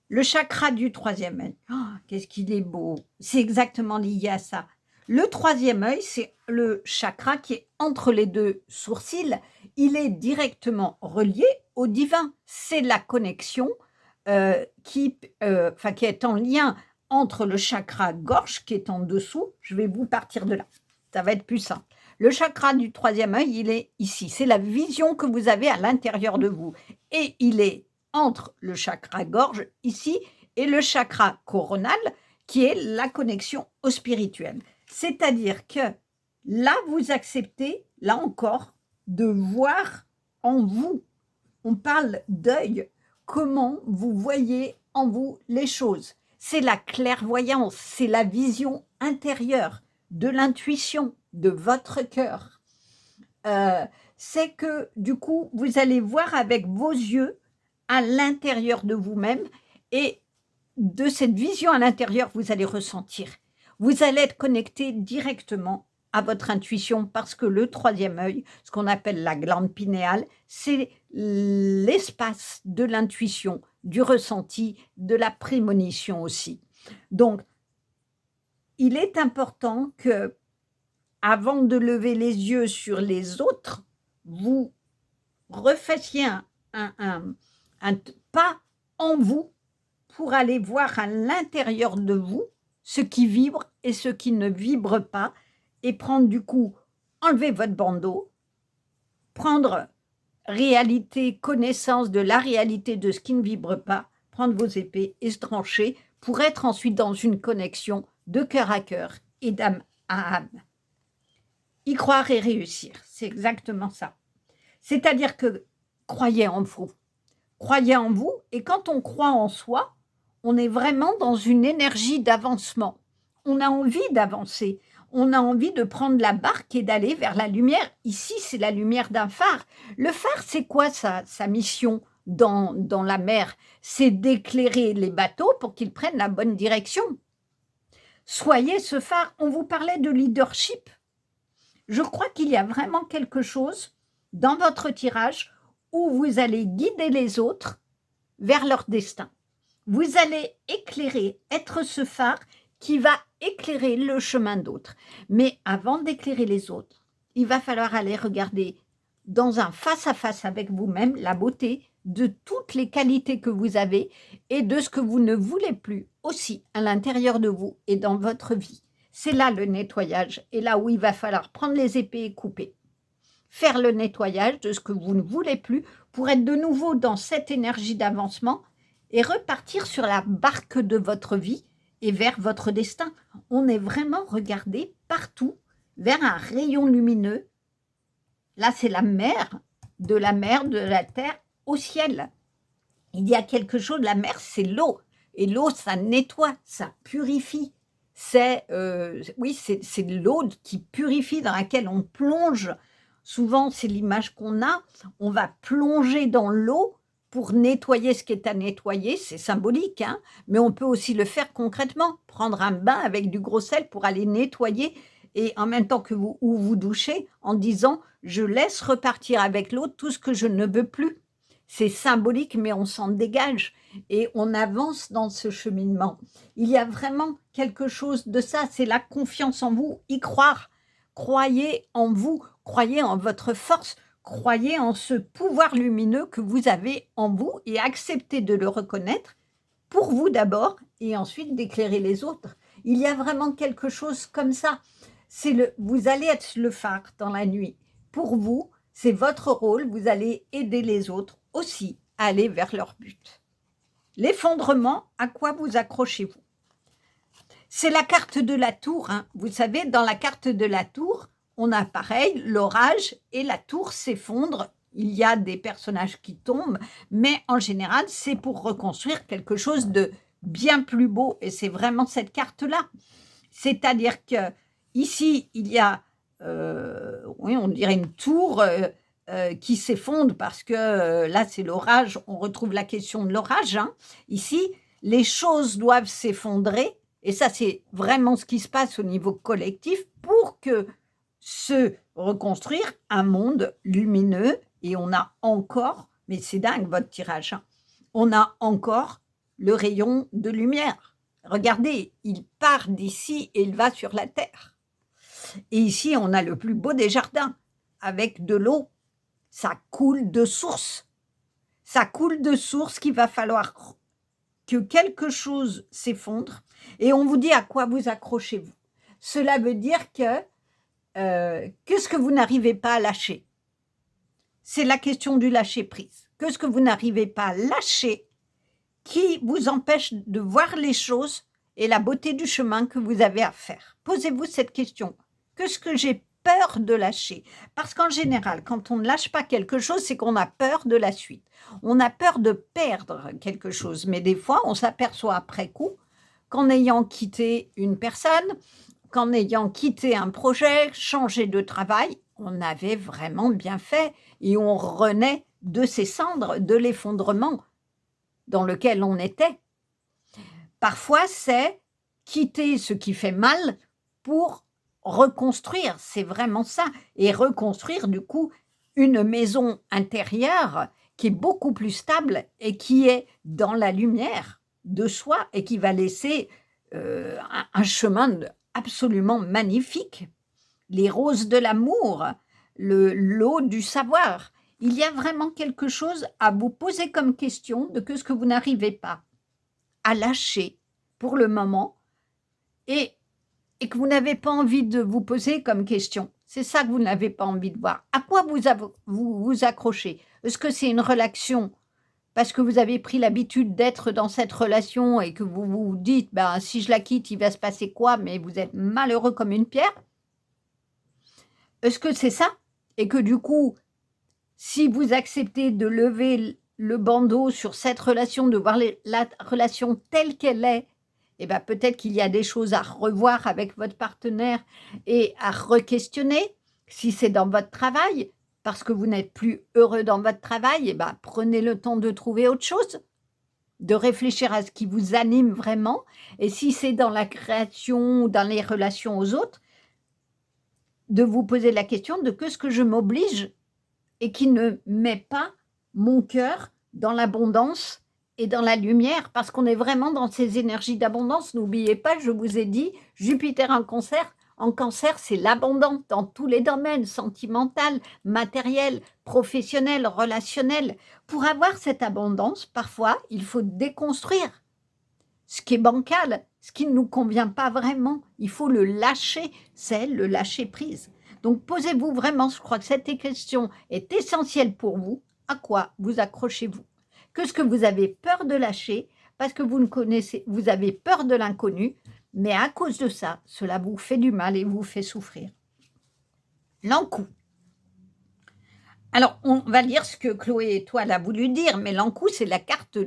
Le chakra du troisième œil, oh, qu'est-ce qu'il est beau. C'est exactement lié à ça. Le troisième œil, c'est le chakra qui est entre les deux sourcils. Il est directement relié au divin. C'est la connexion qui est en lien entre le chakra gorge qui est en dessous. Je vais vous partir de là. Ça va être plus simple. Le chakra du troisième œil, il est ici. C'est la vision que vous avez à l'intérieur de vous. Et il est entre le chakra gorge ici et le chakra coronal qui est la connexion au spirituel. C'est-à-dire que là, vous acceptez, là encore, de voir en vous. On parle d'œil, comment vous voyez en vous les choses. C'est la clairvoyance, c'est la vision intérieure de l'intuition de votre cœur. C'est que du coup, vous allez voir avec vos yeux à l'intérieur de vous-même et de cette vision à l'intérieur, vous allez ressentir. Vous allez être connecté directement à votre intuition parce que le troisième œil, ce qu'on appelle la glande pinéale, c'est l'espace de l'intuition, du ressenti, de la prémonition aussi. Donc, il est important que, avant de lever les yeux sur les autres, vous refassiez un pas en vous pour aller voir à l'intérieur de vous ce qui vibre et ce qui ne vibre pas et prendre du coup, enlever votre bandeau, prendre réalité, connaissance de la réalité de ce qui ne vibre pas, prendre vos épées et se trancher pour être ensuite dans une connexion de cœur à cœur et d'âme à âme. Y croire et réussir, c'est exactement ça. C'est-à-dire que croyez en vous. Croyez en vous et quand on croit en soi, on est vraiment dans une énergie d'avancement. On a envie d'avancer. On a envie de prendre la barque et d'aller vers la lumière. Ici, c'est la lumière d'un phare. Le phare, c'est quoi sa mission dans la mer? C'est d'éclairer les bateaux pour qu'ils prennent la bonne direction. Soyez ce phare. On vous parlait de leadership. Je crois qu'il y a vraiment quelque chose dans votre tirage où vous allez guider les autres vers leur destin. Vous allez éclairer, être ce phare qui va éclairer le chemin d'autres. Mais avant d'éclairer les autres, il va falloir aller regarder dans un face-à-face avec vous-même la beauté de toutes les qualités que vous avez et de ce que vous ne voulez plus aussi à l'intérieur de vous et dans votre vie. C'est là le nettoyage et là où il va falloir prendre les épées et couper. Faire le nettoyage de ce que vous ne voulez plus pour être de nouveau dans cette énergie d'avancement et repartir sur la barque de votre vie et vers votre destin. On est vraiment regardé partout vers un rayon lumineux. Là, c'est la mer, de la terre au ciel. Il y a quelque chose, la mer, c'est l'eau. Et l'eau, ça nettoie, ça purifie. C'est l'eau qui purifie, dans laquelle on plonge. Souvent, c'est l'image qu'on a. On va plonger dans l'eau pour nettoyer ce qui est à nettoyer. C'est symbolique, hein, mais on peut aussi le faire concrètement. Prendre un bain avec du gros sel pour aller nettoyer et en même temps que vous douchez, en disant « je laisse repartir avec l'eau tout ce que je ne veux plus ». C'est symbolique, mais on s'en dégage et on avance dans ce cheminement. Il y a vraiment quelque chose de ça, c'est la confiance en vous, y croire. Croyez en vous, croyez en votre force, croyez en ce pouvoir lumineux que vous avez en vous et acceptez de le reconnaître pour vous d'abord et ensuite d'éclairer les autres. Il y a vraiment quelque chose comme ça. Vous allez être le phare dans la nuit. Pour vous, c'est votre rôle, vous allez aider les autres aussi à aller vers leur but. L'effondrement, à quoi vous accrochez-vous? C'est la carte de la tour, hein. Vous savez, dans la carte de la tour, on a pareil, l'orage et la tour s'effondre. Il y a des personnages qui tombent, mais en général, c'est pour reconstruire quelque chose de bien plus beau. Et c'est vraiment cette carte-là. C'est-à-dire que ici, il y a, oui, on dirait une tour qui s'effondre parce que là, c'est l'orage. On retrouve la question de l'orage, hein. Ici, les choses doivent s'effondrer. Et ça, c'est vraiment ce qui se passe au niveau collectif pour que se reconstruire un monde lumineux. Et on a encore, mais c'est dingue votre tirage, hein, on a encore le rayon de lumière. Regardez, il part d'ici et il va sur la terre. Et ici, on a le plus beau des jardins, avec de l'eau. Ça coule de source. Ça coule de source qu'il va falloir que quelque chose s'effondre. Et on vous dit à quoi vous accrochez-vous. Cela veut dire que qu'est-ce que vous n'arrivez pas à lâcher? C'est la question du lâcher-prise. Qu'est-ce que vous n'arrivez pas à lâcher qui vous empêche de voir les choses et la beauté du chemin que vous avez à faire? Posez-vous cette question. Qu'est-ce que j'ai peur de lâcher? Parce qu'en général, quand on ne lâche pas quelque chose, c'est qu'on a peur de la suite. On a peur de perdre quelque chose, mais des fois, on s'aperçoit après coup qu'en ayant quitté une personne, qu'en ayant quitté un projet, changé de travail, on avait vraiment bien fait et on renaît de ses cendres, de l'effondrement dans lequel on était. Parfois, c'est quitter ce qui fait mal pour reconstruire, c'est vraiment ça. Et reconstruire, du coup, une maison intérieure qui est beaucoup plus stable et qui est dans la lumière de soi et qui va laisser un chemin absolument magnifique. Les roses de l'amour, l'eau du savoir. Il y a vraiment quelque chose à vous poser comme question de ce que vous n'arrivez pas à lâcher pour le moment et que vous n'avez pas envie de vous poser comme question. C'est ça que vous n'avez pas envie de voir. À quoi vous accrochez? Est-ce que c'est une relation parce que vous avez pris l'habitude d'être dans cette relation et que vous vous dites ben, si je la quitte, il va se passer quoi? Mais vous êtes malheureux comme une pierre? Est-ce que c'est ça? Et que du coup, si vous acceptez de lever le bandeau sur cette relation, de voir la relation telle qu'elle est, eh ben peut-être qu'il y a des choses à revoir avec votre partenaire et à re-questionner. Si c'est dans votre travail, parce que vous n'êtes plus heureux dans votre travail, eh ben prenez le temps de trouver autre chose, de réfléchir à ce qui vous anime vraiment. Et si c'est dans la création ou dans les relations aux autres, de vous poser la question de qu'est-ce que je m'oblige et qui ne met pas mon cœur dans l'abondance et dans la lumière, parce qu'on est vraiment dans ces énergies d'abondance. N'oubliez pas, je vous ai dit, Jupiter en cancer, c'est l'abondance dans tous les domaines, sentimental, matériel, professionnel, relationnel. Pour avoir cette abondance, parfois, il faut déconstruire ce qui est bancal, ce qui ne nous convient pas vraiment. Il faut le lâcher, c'est le lâcher prise. Donc posez-vous vraiment, je crois que cette question est essentielle pour vous. À quoi vous accrochez-vous? Qu'est-ce que vous avez peur de lâcher parce que vous ne connaissez, vous avez peur de l'inconnu, mais à cause de ça, cela vous fait du mal et vous fait souffrir. L'encou. Alors, on va lire ce que Chloé Étoile a voulu dire, mais l'encou, c'est la carte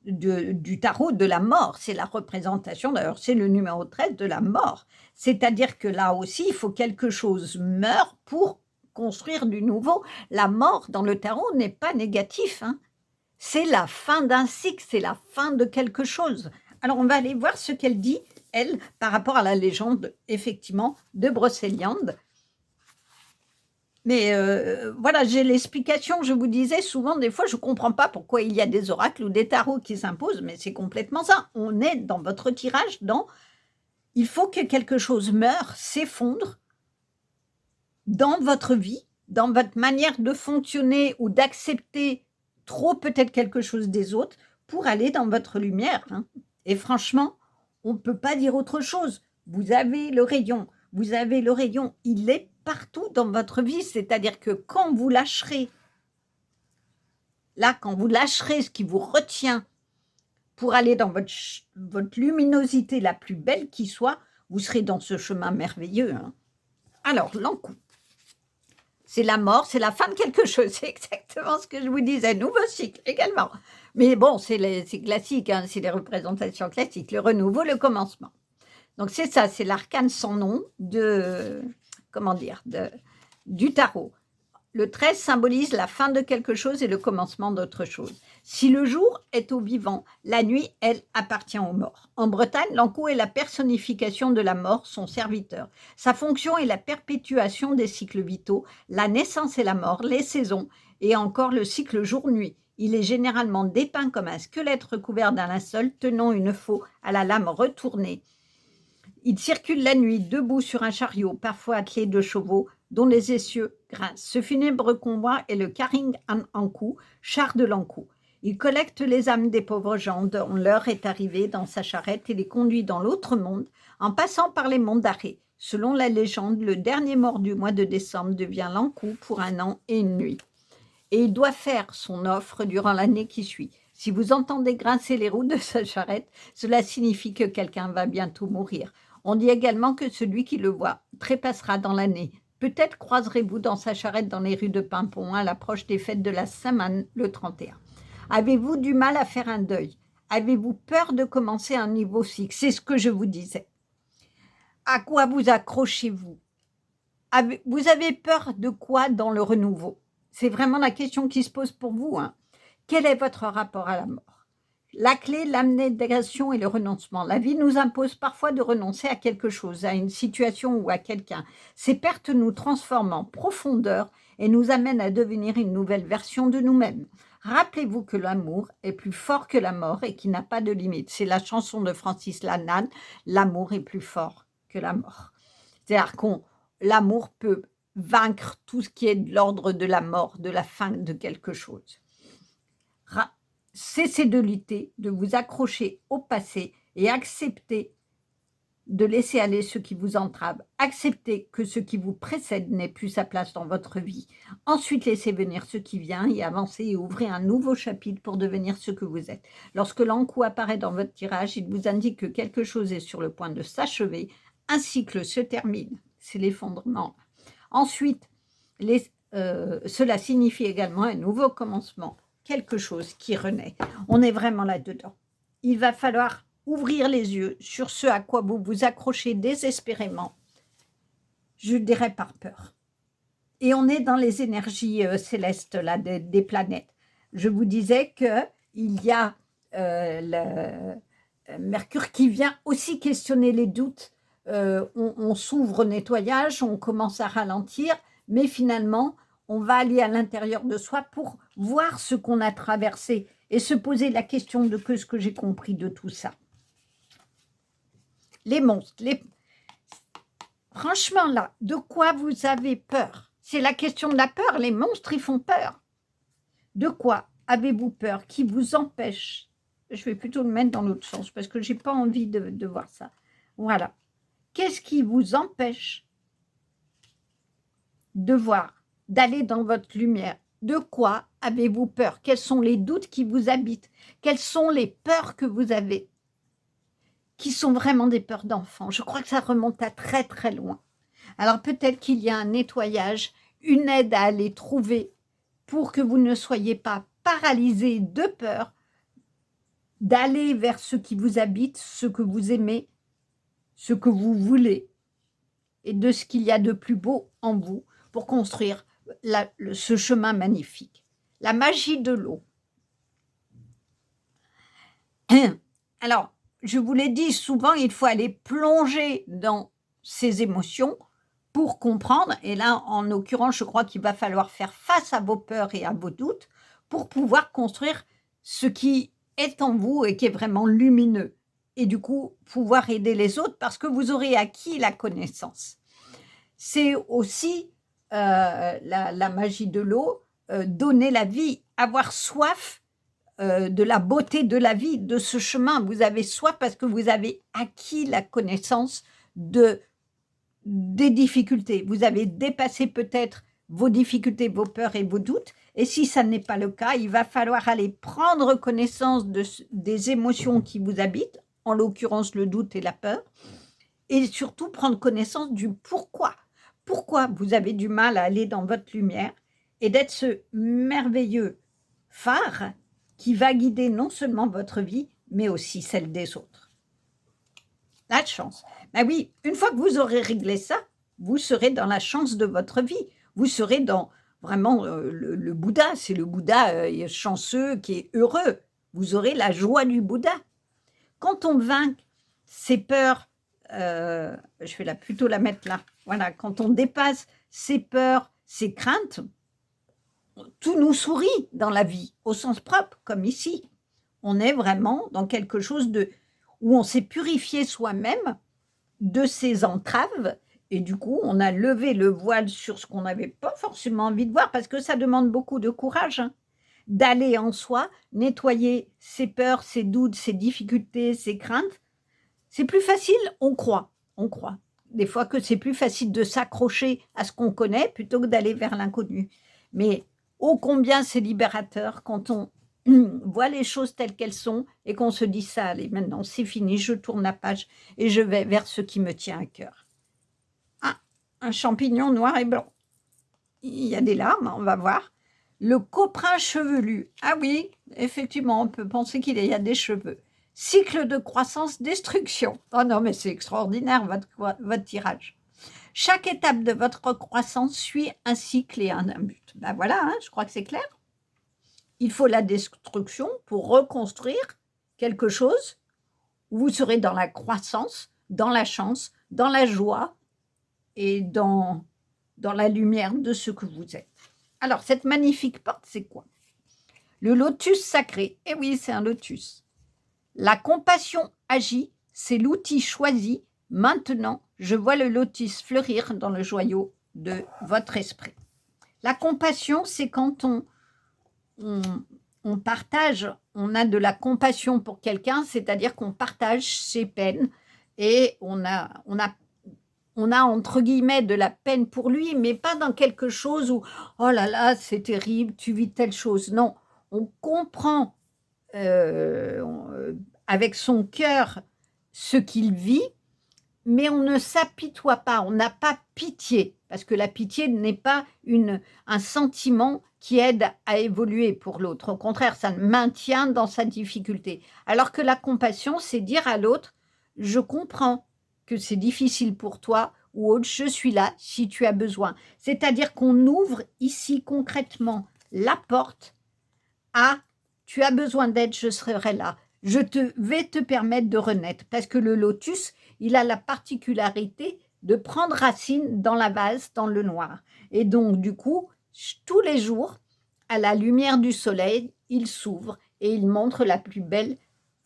du tarot de la mort. C'est la représentation, d'ailleurs, c'est le numéro 13 de la mort. C'est-à-dire que là aussi, il faut quelque chose meure pour construire du nouveau. La mort dans le tarot n'est pas négatif, hein. C'est la fin d'un cycle, c'est la fin de quelque chose. Alors, on va aller voir ce qu'elle dit, elle, par rapport à la légende, effectivement, de Brocéliande. Mais voilà, j'ai l'explication. Je vous disais souvent, des fois, je ne comprends pas pourquoi il y a des oracles ou des tarots qui s'imposent, mais c'est complètement ça. On est dans votre tirage, il faut que quelque chose meure, s'effondre dans votre vie, dans votre manière de fonctionner ou d'accepter trop peut-être quelque chose des autres pour aller dans votre lumière, hein. Et franchement, on ne peut pas dire autre chose. Vous avez le rayon, il est partout dans votre vie, c'est-à-dire que quand vous lâcherez ce qui vous retient pour aller dans votre luminosité la plus belle qui soit. Vous serez dans ce chemin merveilleux, hein. Alors, l'encou, c'est la mort, c'est la fin de quelque chose. C'est exactement ce que je vous disais. Nouveau cycle également. Mais bon, c'est classique, hein, c'est les représentations classiques. Le renouveau, le commencement. Donc, c'est ça, c'est l'arcane sans nom du tarot. Le 13 symbolise la fin de quelque chose et le commencement d'autre chose. Si le jour est au vivant, la nuit, elle, appartient aux morts. En Bretagne, l'encou est la personnification de la mort, son serviteur. Sa fonction est la perpétuation des cycles vitaux, la naissance et la mort, les saisons, et encore le cycle jour-nuit. Il est généralement dépeint comme un squelette recouvert d'un linceul tenant une faux à la lame retournée. Il circule la nuit, debout sur un chariot, parfois attelé de chevaux, dont les essieux grincent. Ce funèbre convoi est le Carring an Ankou, char de l'Ankou. Il collecte les âmes des pauvres gens dont l'heure est arrivée dans sa charrette et les conduit dans l'autre monde, en passant par les monts d'arrêt. Selon la légende, le dernier mort du mois de décembre devient l'Ankou pour 1 an et 1 nuit. Et il doit faire son offre durant l'année qui suit. Si vous entendez grincer les roues de sa charrette, cela signifie que quelqu'un va bientôt mourir. On dit également que celui qui le voit trépassera dans l'année. Peut-être croiserez-vous dans sa charrette dans les rues de Pimpon à l'approche des fêtes de la Saint-Manne le 31. Avez-vous du mal à faire un deuil? Avez-vous peur de commencer un nouveau cycle? C'est ce que je vous disais. À quoi vous accrochez-vous? Vous avez peur de quoi dans le renouveau? C'est vraiment la question qui se pose pour vous, hein. Quel est votre rapport à la mort? La clé, l'abnégation et le renoncement. La vie nous impose parfois de renoncer à quelque chose, à une situation ou à quelqu'un. Ces pertes nous transforment en profondeur et nous amènent à devenir une nouvelle version de nous-mêmes. Rappelez-vous que l'amour est plus fort que la mort et qu'il n'a pas de limite. C'est la chanson de Francis Lalanne, l'amour est plus fort que la mort. C'est-à-dire que l'amour peut vaincre tout ce qui est de l'ordre de la mort, de la fin de quelque chose. Cessez de lutter, de vous accrocher au passé et acceptez de laisser aller ce qui vous entrave. Acceptez que ce qui vous précède n'ait plus sa place dans votre vie. Ensuite, laissez venir ce qui vient et avancez et ouvrez un nouveau chapitre pour devenir ce que vous êtes. Lorsque l'encou apparaît dans votre tirage, il vous indique que quelque chose est sur le point de s'achever. Un cycle se termine. C'est l'effondrement. Ensuite, cela signifie également un nouveau commencement. Quelque chose qui renaît. On est vraiment là-dedans. Il va falloir ouvrir les yeux sur ce à quoi vous vous accrochez désespérément, je dirais par peur. Et on est dans les énergies célestes là, des planètes. Je vous disais qu'il y a le Mercure qui vient aussi questionner les doutes. On s'ouvre au nettoyage, on commence à ralentir, mais finalement, on va aller à l'intérieur de soi pour voir ce qu'on a traversé et se poser la question de ce que j'ai compris de tout ça. Les monstres, franchement là, de quoi vous avez peur? C'est la question de la peur, les monstres ils font peur. De quoi avez-vous peur qui vous empêche? Je vais plutôt le mettre dans l'autre sens parce que je n'ai pas envie de voir ça. Voilà. Qu'est-ce qui vous empêche de voir, d'aller dans votre lumière? De quoi avez-vous peur? Quels sont les doutes qui vous habitent? Quelles sont les peurs que vous avez? Qui sont vraiment des peurs d'enfant. Je crois que ça remonte à très très loin. Alors peut-être qu'il y a un nettoyage, une aide à aller trouver pour que vous ne soyez pas paralysé de peur, d'aller vers ce qui vous habite, ce que vous aimez, ce que vous voulez, et de ce qu'il y a de plus beau en vous pour construire ce chemin magnifique. La magie de l'eau. Alors, je vous l'ai dit, souvent, il faut aller plonger dans ses émotions pour comprendre. Et là, en l'occurrence, je crois qu'il va falloir faire face à vos peurs et à vos doutes pour pouvoir construire ce qui est en vous et qui est vraiment lumineux. Et du coup, pouvoir aider les autres parce que vous aurez acquis la connaissance. C'est aussi la magie de l'eau, donner la vie, avoir soif de la beauté de la vie, de ce chemin. Vous avez soif parce que vous avez acquis la connaissance des difficultés. Vous avez dépassé peut-être vos difficultés, vos peurs et vos doutes Et si ça n'est pas le cas, il va falloir aller prendre connaissance des émotions qui vous habitent, en l'occurrence le doute et la peur, et surtout prendre connaissance du pourquoi. Pourquoi vous avez du mal à aller dans votre lumière et d'être ce merveilleux phare qui va guider non seulement votre vie, mais aussi celle des autres. La chance. Ben oui, une fois que vous aurez réglé ça, vous serez dans la chance de votre vie. Vous serez dans vraiment le Bouddha. C'est le Bouddha chanceux qui est heureux. Vous aurez la joie du Bouddha. Quand on vainc ses peurs, je vais plutôt la mettre là. Voilà, quand on dépasse ses peurs, ses craintes, tout nous sourit dans la vie, au sens propre, comme ici. On est vraiment dans quelque chose où on s'est purifié soi-même de ses entraves, et du coup, on a levé le voile sur ce qu'on n'avait pas forcément envie de voir, parce que ça demande beaucoup de courage, hein, d'aller en soi, nettoyer ses peurs, ses doutes, ses difficultés, ses craintes. C'est plus facile, on croit. Des fois que c'est plus facile de s'accrocher à ce qu'on connaît plutôt que d'aller vers l'inconnu. Mais ô combien c'est libérateur quand on voit les choses telles qu'elles sont et qu'on se dit ça, allez, maintenant c'est fini, je tourne la page et je vais vers ce qui me tient à cœur. Ah, un champignon noir et blanc. Il y a des larmes, on va voir. Le coprin chevelu. Ah oui, effectivement, on peut penser qu'il y a des cheveux. Cycle de croissance, destruction. Oh non, mais c'est extraordinaire votre tirage. Chaque étape de votre croissance suit un cycle et un but. Ben voilà, hein, je crois que c'est clair. Il faut la destruction pour reconstruire quelque chose où vous serez dans la croissance, dans la chance, dans la joie et dans la lumière de ce que vous êtes. Alors, cette magnifique porte, c'est quoi? Le lotus sacré. Eh oui, c'est un lotus. La compassion agit, c'est l'outil choisi. Maintenant, je vois le lotus fleurir dans le joyau de votre esprit. La compassion, c'est quand on partage, on a de la compassion pour quelqu'un, c'est-à-dire qu'on partage ses peines et on a entre guillemets de la peine pour lui, mais pas dans quelque chose où « oh là là, c'est terrible, tu vis telle chose ». Non, on comprend avec son cœur ce qu'il vit, mais on ne s'apitoie pas, on n'a pas pitié, parce que la pitié n'est pas un sentiment qui aide à évoluer pour l'autre. Au contraire, ça le maintient dans sa difficulté. Alors que la compassion, c'est dire à l'autre « je comprends que c'est difficile pour toi » ou autre, « je suis là si tu as besoin ». C'est-à-dire qu'on ouvre ici concrètement la porte à « tu as besoin d'aide, je serai là ». Je vais te permettre de renaître, parce que le lotus, il a la particularité de prendre racine dans la vase, dans le noir. Et donc, du coup, tous les jours, à la lumière du soleil, il s'ouvre et il montre la plus belle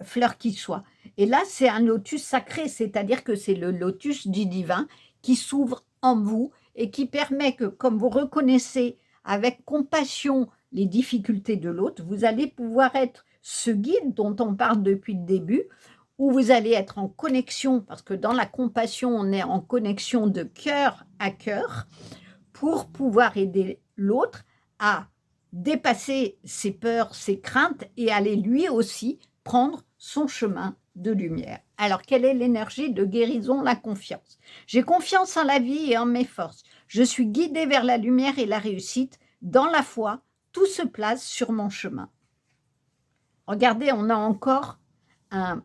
fleur qui soit. Et là, c'est un lotus sacré, c'est-à-dire que c'est le lotus du divin qui s'ouvre en vous et qui permet que, comme vous reconnaissez avec compassion les difficultés de l'autre, vous allez pouvoir être ce guide dont on parle depuis le début, où vous allez être en connexion, parce que dans la compassion, on est en connexion de cœur à cœur, pour pouvoir aider l'autre à dépasser ses peurs, ses craintes, et aller lui aussi prendre son chemin de lumière. Alors, quelle est l'énergie de guérison? La confiance. J'ai confiance en la vie et en mes forces. Je suis guidée vers la lumière et la réussite. Dans la foi, tout se place sur mon chemin. Regardez, on a encore un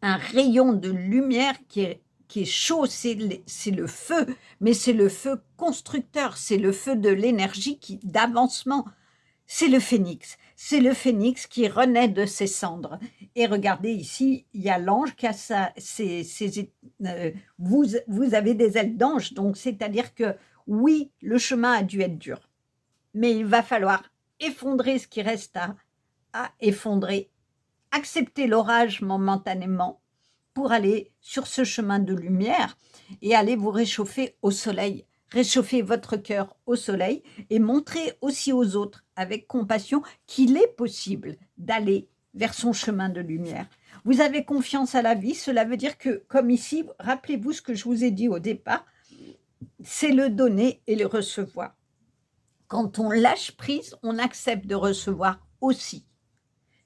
rayon de lumière qui est chaud, c'est le feu, mais c'est le feu constructeur, c'est le feu de l'énergie d'avancement. C'est le phénix qui renaît de ses cendres. Et regardez ici, il y a l'ange qui a vous avez des ailes d'ange, donc c'est-à-dire que oui, le chemin a dû être dur, mais il va falloir effondrer ce qui reste à effondrer, accepter l'orage momentanément pour aller sur ce chemin de lumière et aller vous réchauffer au soleil, réchauffer votre cœur au soleil et montrer aussi aux autres avec compassion qu'il est possible d'aller vers son chemin de lumière. Vous avez confiance à la vie, cela veut dire que, comme ici, rappelez-vous ce que je vous ai dit au départ, c'est le donner et le recevoir. Quand on lâche prise, on accepte de recevoir aussi.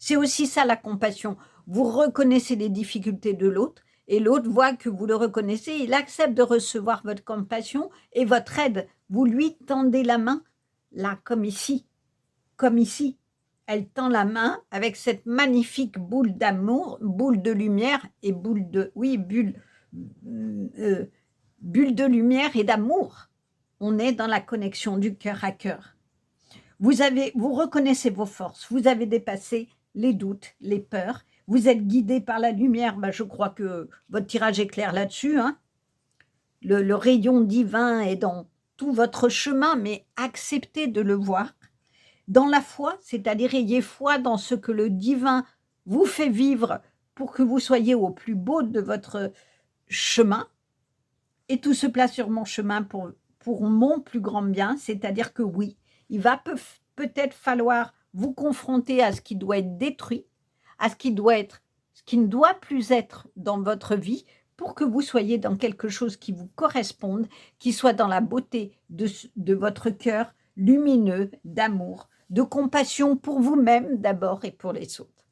C'est aussi ça la compassion. Vous reconnaissez les difficultés de l'autre et l'autre voit que vous le reconnaissez, il accepte de recevoir votre compassion et votre aide. Vous lui tendez la main, là, comme ici, comme ici. Elle tend la main avec cette magnifique boule d'amour, boule de lumière et boule de... Oui, bulle de lumière et d'amour. On est dans la connexion du cœur à cœur. Vous reconnaissez vos forces, vous avez dépassé les doutes, les peurs, vous êtes guidé par la lumière. Je crois que votre tirage est clair là-dessus. Hein. Le rayon divin est dans tout votre chemin, mais acceptez de le voir. Dans la foi, c'est-à-dire ayez foi dans ce que le divin vous fait vivre pour que vous soyez au plus beau de votre chemin. Et tout se place sur mon chemin pour mon plus grand bien, c'est-à-dire que oui, il va peut-être falloir vous confronter à ce qui doit être détruit, à ce qui ne doit plus être dans votre vie, pour que vous soyez dans quelque chose qui vous corresponde, qui soit dans la beauté de votre cœur lumineux, d'amour, de compassion pour vous-même d'abord et pour les autres.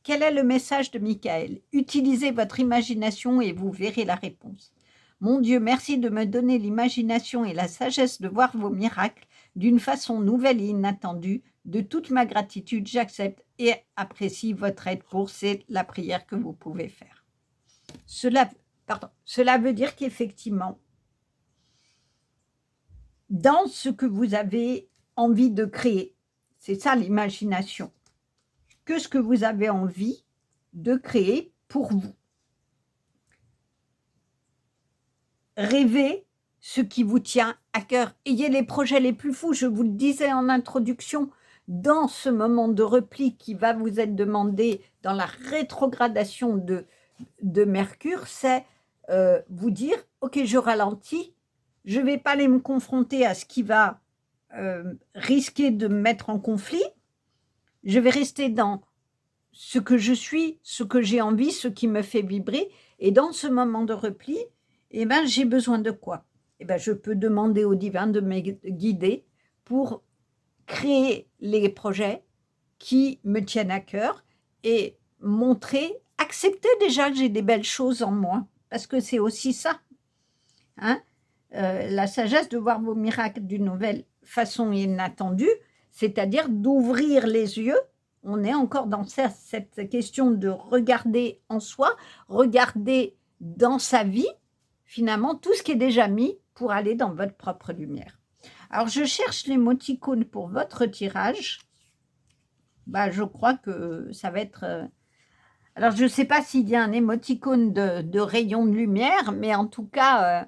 Quel est le message de Michael? Utilisez votre imagination et vous verrez la réponse. Mon Dieu, merci de me donner l'imagination et la sagesse de voir vos miracles d'une façon nouvelle et inattendue. De toute ma gratitude, j'accepte et apprécie votre aide pour, c'est la prière que vous pouvez faire. Cela veut dire qu'effectivement, dans ce que vous avez envie de créer, c'est ça l'imagination, que ce que vous avez envie de créer pour vous. Rêvez ce qui vous tient à cœur. Ayez les projets les plus fous. Je vous le disais en introduction, dans ce moment de repli qui va vous être demandé dans la rétrogradation de Mercure, c'est vous dire, ok, je ralentis, je ne vais pas aller me confronter à ce qui va risquer de me mettre en conflit, je vais rester dans ce que je suis, ce que j'ai envie, ce qui me fait vibrer, et dans ce moment de repli, j'ai besoin de quoi? Je peux demander au divin de me guider pour créer les projets qui me tiennent à cœur et montrer, accepter déjà que j'ai des belles choses en moi, parce que c'est aussi ça. Hein? La sagesse de voir vos miracles d'une nouvelle façon inattendue, c'est-à-dire d'ouvrir les yeux. On est encore dans cette question de regarder en soi, regarder dans sa vie, finalement, tout ce qui est déjà mis pour aller dans votre propre lumière. Alors, je cherche l'émoticône pour votre tirage. Je crois que ça va être... Alors, je ne sais pas s'il y a un émoticône de rayon de lumière, mais en tout cas,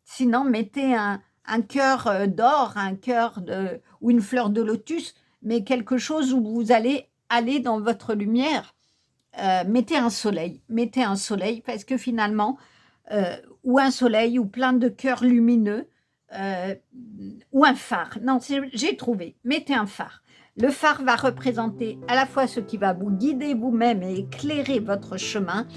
sinon, mettez un cœur d'or, un cœur ou une fleur de lotus, mais quelque chose où vous allez aller dans votre lumière. Mettez un soleil parce que finalement, ou un soleil, ou plein de cœurs lumineux, ou un phare. Non, j'ai trouvé. Mettez un phare. Le phare va représenter à la fois ce qui va vous guider vous-même et éclairer votre chemin,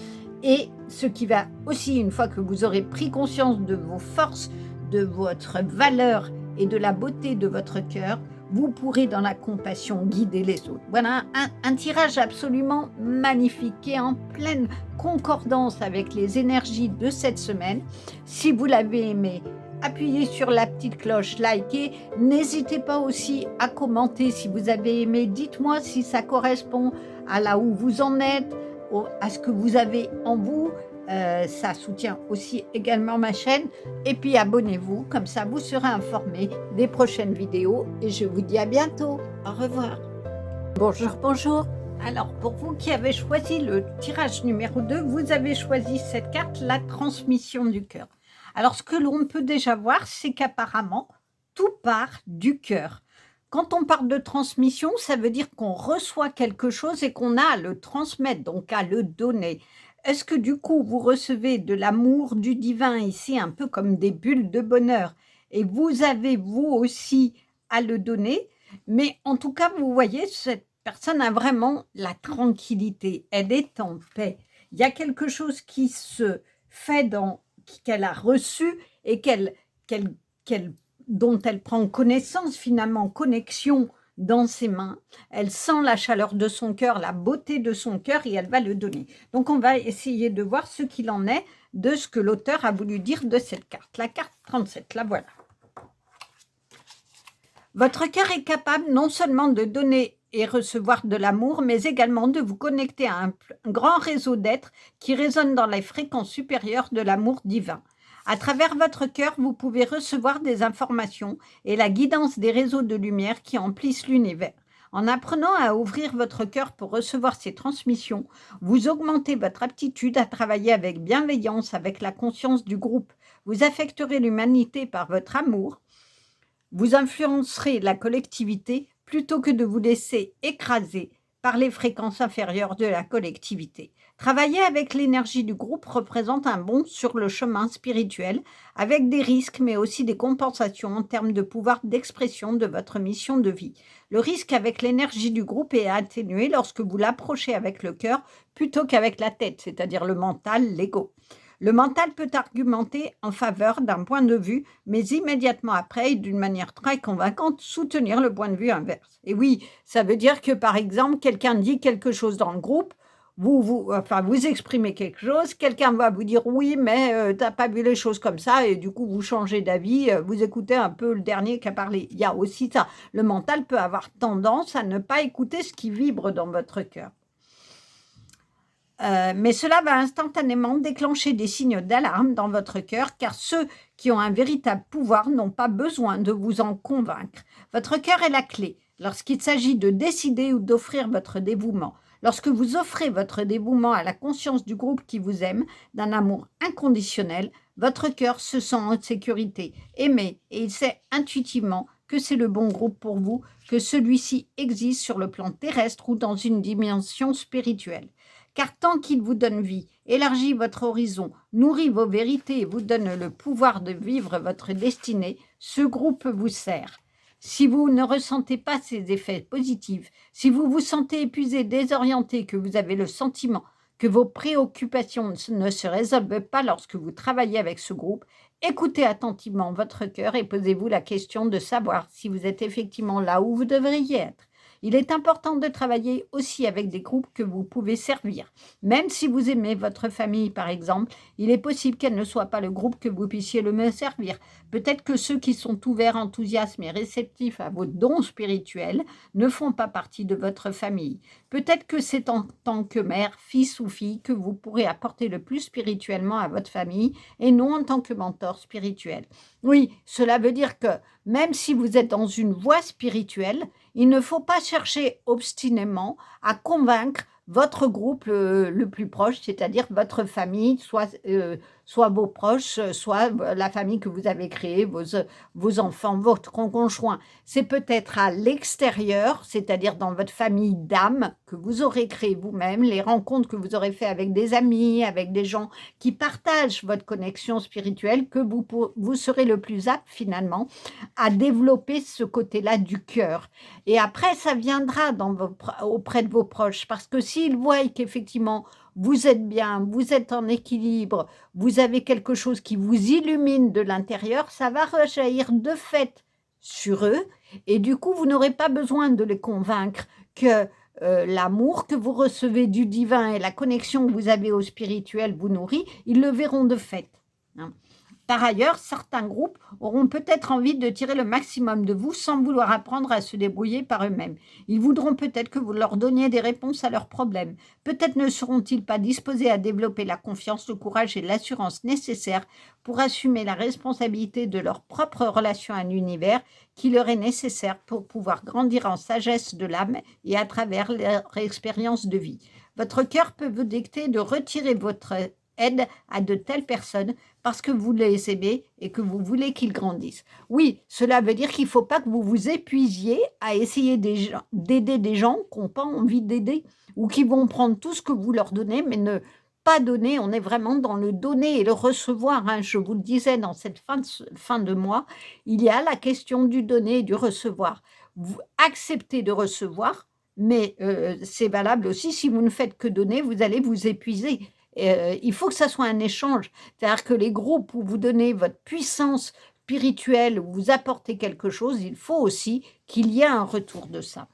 et ce qui va aussi, une fois que vous aurez pris conscience de vos forces, de votre valeur et de la beauté de votre cœur, vous pourrez dans la compassion guider les autres. Voilà un tirage absolument magnifique qui est en pleine concordance avec les énergies de cette semaine. Si vous l'avez aimé, appuyez sur la petite cloche, likez. N'hésitez pas aussi à commenter si vous avez aimé. Dites-moi si ça correspond à là où vous en êtes, à ce que vous avez en vous. Ça soutient aussi également ma chaîne. Et puis abonnez-vous, comme ça vous serez informés des prochaines vidéos. Et je vous dis à bientôt. Au revoir. Bonjour. Alors, pour vous qui avez choisi le tirage numéro 2, vous avez choisi cette carte, la transmission du cœur. Alors, ce que l'on peut déjà voir, c'est qu'apparemment, tout part du cœur. Quand on parle de transmission, ça veut dire qu'on reçoit quelque chose et qu'on a à le transmettre, donc à le donner. Est-ce que du coup, vous recevez de l'amour du divin ici, un peu comme des bulles de bonheur, et vous avez vous aussi à le donner? Mais en tout cas, vous voyez, cette personne a vraiment la tranquillité, elle est en paix. Il y a quelque chose qui se fait qu'elle a reçu et qu'elle dont elle prend connaissance, finalement, connexion dans ses mains. Elle sent la chaleur de son cœur, la beauté de son cœur et elle va le donner. Donc, on va essayer de voir ce qu'il en est de ce que l'auteur a voulu dire de cette carte. La carte 37, la voilà. Votre cœur est capable non seulement de donner et recevoir de l'amour, mais également de vous connecter à un grand réseau d'êtres qui résonnent dans les fréquences supérieures de l'amour divin. À travers votre cœur, vous pouvez recevoir des informations et la guidance des réseaux de lumière qui emplissent l'univers. En apprenant à ouvrir votre cœur pour recevoir ces transmissions, vous augmentez votre aptitude à travailler avec bienveillance, avec la conscience du groupe. Vous affecterez l'humanité par votre amour. Vous influencerez la collectivité plutôt que de vous laisser écraser par les fréquences inférieures de la collectivité. Travailler avec l'énergie du groupe représente un bond sur le chemin spirituel, avec des risques mais aussi des compensations en termes de pouvoir d'expression de votre mission de vie. Le risque avec l'énergie du groupe est atténué lorsque vous l'approchez avec le cœur plutôt qu'avec la tête, c'est-à-dire le mental, l'ego. Le mental peut argumenter en faveur d'un point de vue, mais immédiatement après, et d'une manière très convaincante, soutenir le point de vue inverse. Et oui, ça veut dire que, par exemple, quelqu'un dit quelque chose dans le groupe, vous exprimez quelque chose, quelqu'un va vous dire oui, mais tu n'as pas vu les choses comme ça, et du coup, vous changez d'avis, vous écoutez un peu le dernier qui a parlé. Il y a aussi ça. Le mental peut avoir tendance à ne pas écouter ce qui vibre dans votre cœur. Mais cela va instantanément déclencher des signes d'alarme dans votre cœur, car ceux qui ont un véritable pouvoir n'ont pas besoin de vous en convaincre. Votre cœur est la clé lorsqu'il s'agit de décider ou d'offrir votre dévouement. Lorsque vous offrez votre dévouement à la conscience du groupe qui vous aime, d'un amour inconditionnel, votre cœur se sent en sécurité, aimé, et il sait intuitivement que c'est le bon groupe pour vous, que celui-ci existe sur le plan terrestre ou dans une dimension spirituelle. Car tant qu'il vous donne vie, élargit votre horizon, nourrit vos vérités et vous donne le pouvoir de vivre votre destinée, ce groupe vous sert. Si vous ne ressentez pas ces effets positifs, si vous vous sentez épuisé, désorienté, que vous avez le sentiment que vos préoccupations ne se résolvent pas lorsque vous travaillez avec ce groupe, écoutez attentivement votre cœur et posez-vous la question de savoir si vous êtes effectivement là où vous devriez être. Il est important de travailler aussi avec des groupes que vous pouvez servir. Même si vous aimez votre famille, par exemple, il est possible qu'elle ne soit pas le groupe que vous puissiez le mieux servir. Peut-être que ceux qui sont ouverts, enthousiastes et réceptifs à vos dons spirituels ne font pas partie de votre famille. Peut-être que c'est en tant que mère, fils ou fille que vous pourrez apporter le plus spirituellement à votre famille et non en tant que mentor spirituel. Oui, cela veut dire que même si vous êtes dans une voie spirituelle, il ne faut pas chercher obstinément à convaincre votre groupe le plus proche, c'est-à-dire votre famille, soit vos proches, soit la famille que vous avez créée, vos enfants, votre conjoint. C'est peut-être à l'extérieur, c'est-à-dire dans votre famille d'âme que vous aurez créé vous-même, les rencontres que vous aurez faites avec des amis, avec des gens qui partagent votre connexion spirituelle, que vous serez le plus apte finalement à développer ce côté-là du cœur. Et après, ça viendra auprès de vos proches, parce que s'ils voient qu'effectivement, vous êtes bien, vous êtes en équilibre, vous avez quelque chose qui vous illumine de l'intérieur, ça va rejaillir de fait sur eux, et du coup, vous n'aurez pas besoin de les convaincre que l'amour que vous recevez du divin et la connexion que vous avez au spirituel vous nourrit, ils le verront de fait. Hein. Par ailleurs, certains groupes auront peut-être envie de tirer le maximum de vous sans vouloir apprendre à se débrouiller par eux-mêmes. Ils voudront peut-être que vous leur donniez des réponses à leurs problèmes. Peut-être ne seront-ils pas disposés à développer la confiance, le courage et l'assurance nécessaires pour assumer la responsabilité de leur propre relation à l'univers qui leur est nécessaire pour pouvoir grandir en sagesse de l'âme et à travers leur expérience de vie. Votre cœur peut vous dicter de retirer votre aide à de telles personnes parce que vous les aimez et que vous voulez qu'ils grandissent. Oui, cela veut dire qu'il ne faut pas que vous vous épuisiez à essayer d'aider des gens qui n'ont pas envie d'aider ou qui vont prendre tout ce que vous leur donnez, mais ne pas donner. On est vraiment dans le donner et le recevoir. Hein. Je vous le disais dans cette fin de mois, il y a la question du donner et du recevoir. Vous acceptez de recevoir, mais c'est valable aussi. Si vous ne faites que donner, vous allez vous épuiser. Il faut que ça soit un échange. C'est-à-dire que les groupes où vous donnez votre puissance spirituel où vous apportez quelque chose, il faut aussi qu'il y ait un retour de ça.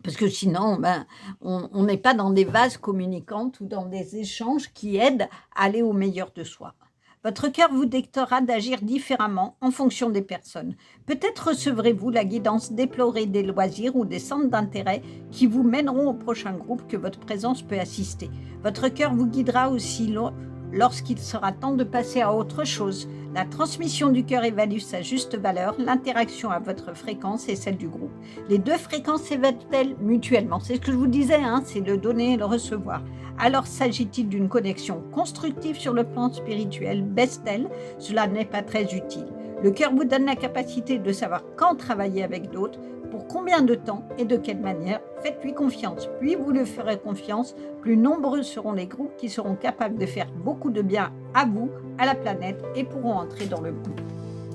Parce que sinon, ben, on n'est pas dans des vases communicantes ou dans des échanges qui aident à aller au meilleur de soi. Votre cœur vous dictera d'agir différemment en fonction des personnes. Peut-être recevrez-vous la guidance déplorer des loisirs ou des centres d'intérêt qui vous mèneront au prochain groupe que votre présence peut assister. Votre cœur vous guidera aussi lorsqu'il sera temps de passer à autre chose. La transmission du cœur évalue sa juste valeur, l'interaction à votre fréquence et celle du groupe. Les deux fréquences s'évaluent-elles mutuellement? C'est ce que je vous disais, hein, c'est le donner et le recevoir. Alors s'agit-il d'une connexion constructive sur le plan spirituel? Baisse-t-elle? Cela n'est pas très utile. Le cœur vous donne la capacité de savoir quand travailler avec d'autres, pour combien de temps et de quelle manière. Faites-lui confiance. Plus vous lui ferez confiance, plus nombreux seront les groupes qui seront capables de faire beaucoup de bien à vous, à la planète et pourront entrer dans le groupe.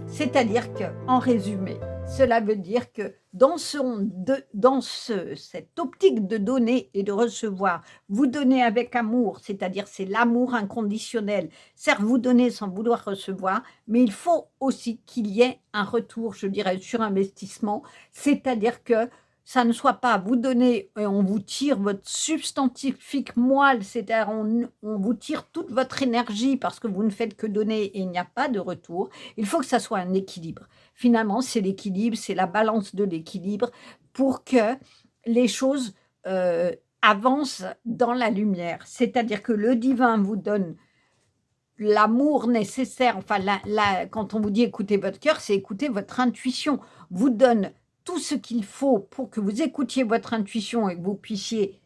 C'est-à-dire qu'en résumé, cela veut dire que dans cette optique de donner et de recevoir, vous donnez avec amour, c'est-à-dire c'est l'amour inconditionnel. Certes, vous donnez sans vouloir recevoir, mais il faut aussi qu'il y ait un retour, je dirais, sur investissement, c'est-à-dire que ça ne soit pas vous donner et on vous tire votre substantifique moelle, c'est-à-dire on vous tire toute votre énergie parce que vous ne faites que donner et il n'y a pas de retour. Il faut que ça soit un équilibre. Finalement, c'est l'équilibre, c'est la balance de l'équilibre pour que les choses avancent dans la lumière. C'est-à-dire que le divin vous donne l'amour nécessaire, enfin, quand on vous dit écoutez votre cœur, c'est écouter votre intuition, vous donne tout ce qu'il faut pour que vous écoutiez votre intuition et que vous puissiez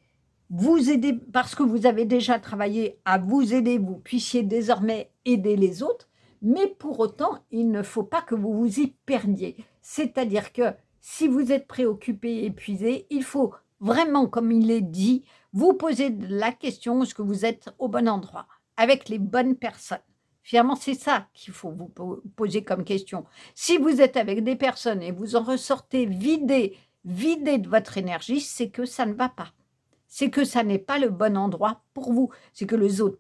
vous aider, parce que vous avez déjà travaillé à vous aider, vous puissiez désormais aider les autres, mais pour autant, il ne faut pas que vous vous y perdiez. C'est-à-dire que si vous êtes préoccupé, épuisé, il faut vraiment, comme il est dit, vous poser la question, est-ce que vous êtes au bon endroit, avec les bonnes personnes? Finalement, c'est ça qu'il faut vous poser comme question. Si vous êtes avec des personnes et vous en ressortez vidé de votre énergie, c'est que ça ne va pas. C'est que ça n'est pas le bon endroit pour vous. C'est que les autres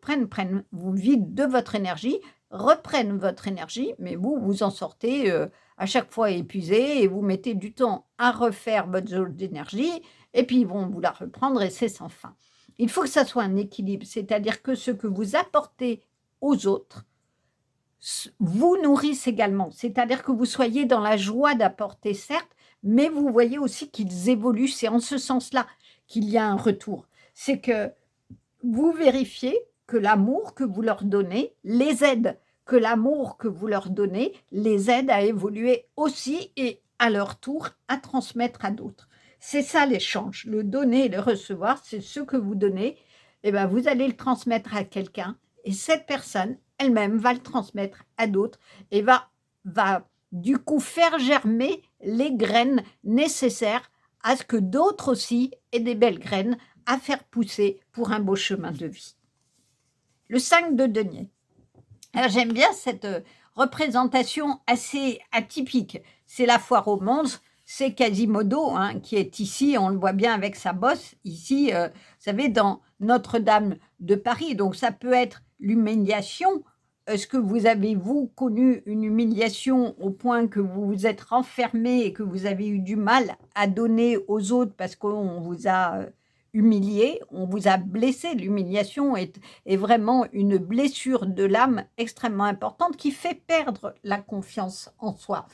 vous vident de votre énergie, reprennent votre énergie, mais vous, vous en sortez à chaque fois épuisé et vous mettez du temps à refaire votre zone d'énergie et puis ils vont vous la reprendre et c'est sans fin. Il faut que ça soit un équilibre, c'est-à-dire que ce que vous apportez aux autres vous nourrisse également, c'est-à-dire que vous soyez dans la joie d'apporter, certes, mais vous voyez aussi qu'ils évoluent, c'est en ce sens-là qu'il y a un retour. C'est que vous vérifiez que l'amour que vous leur donnez les aide, que l'amour que vous leur donnez les aide à évoluer aussi et à leur tour à transmettre à d'autres. C'est ça l'échange, le donner et le recevoir, c'est ce que vous donnez, et ben vous allez le transmettre à quelqu'un et cette personne elle-même va le transmettre à d'autres et va du coup faire germer les graines nécessaires à ce que d'autres aussi aient des belles graines à faire pousser pour un beau chemin de vie. Le 5 de denier. Alors j'aime bien cette représentation assez atypique. C'est la foire aux monstres, c'est Quasimodo hein, qui est ici, on le voit bien avec sa bosse, ici, vous savez, dans Notre-Dame de Paris. Donc ça peut être l'humiliation. Est-ce que vous avez, vous, connu une humiliation au point que vous vous êtes renfermé et que vous avez eu du mal à donner aux autres parce qu'on vous a humilié, on vous a blessé? L'humiliation est vraiment une blessure de l'âme extrêmement importante qui fait perdre la confiance en soi.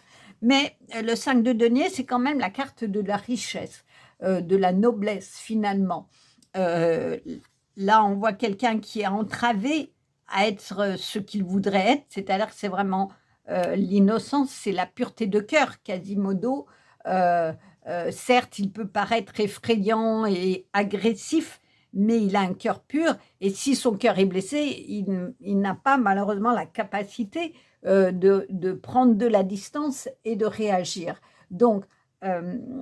Mais le 5 de denier, c'est quand même la carte de la richesse, de la noblesse finalement. Là, on voit quelqu'un qui est entravé à être ce qu'il voudrait être, c'est-à-dire que c'est vraiment l'innocence, c'est la pureté de cœur. Quasimodo, certes, il peut paraître effrayant et agressif, mais il a un cœur pur, et si son cœur est blessé, il n'a pas malheureusement la capacité de prendre de la distance et de réagir. Donc,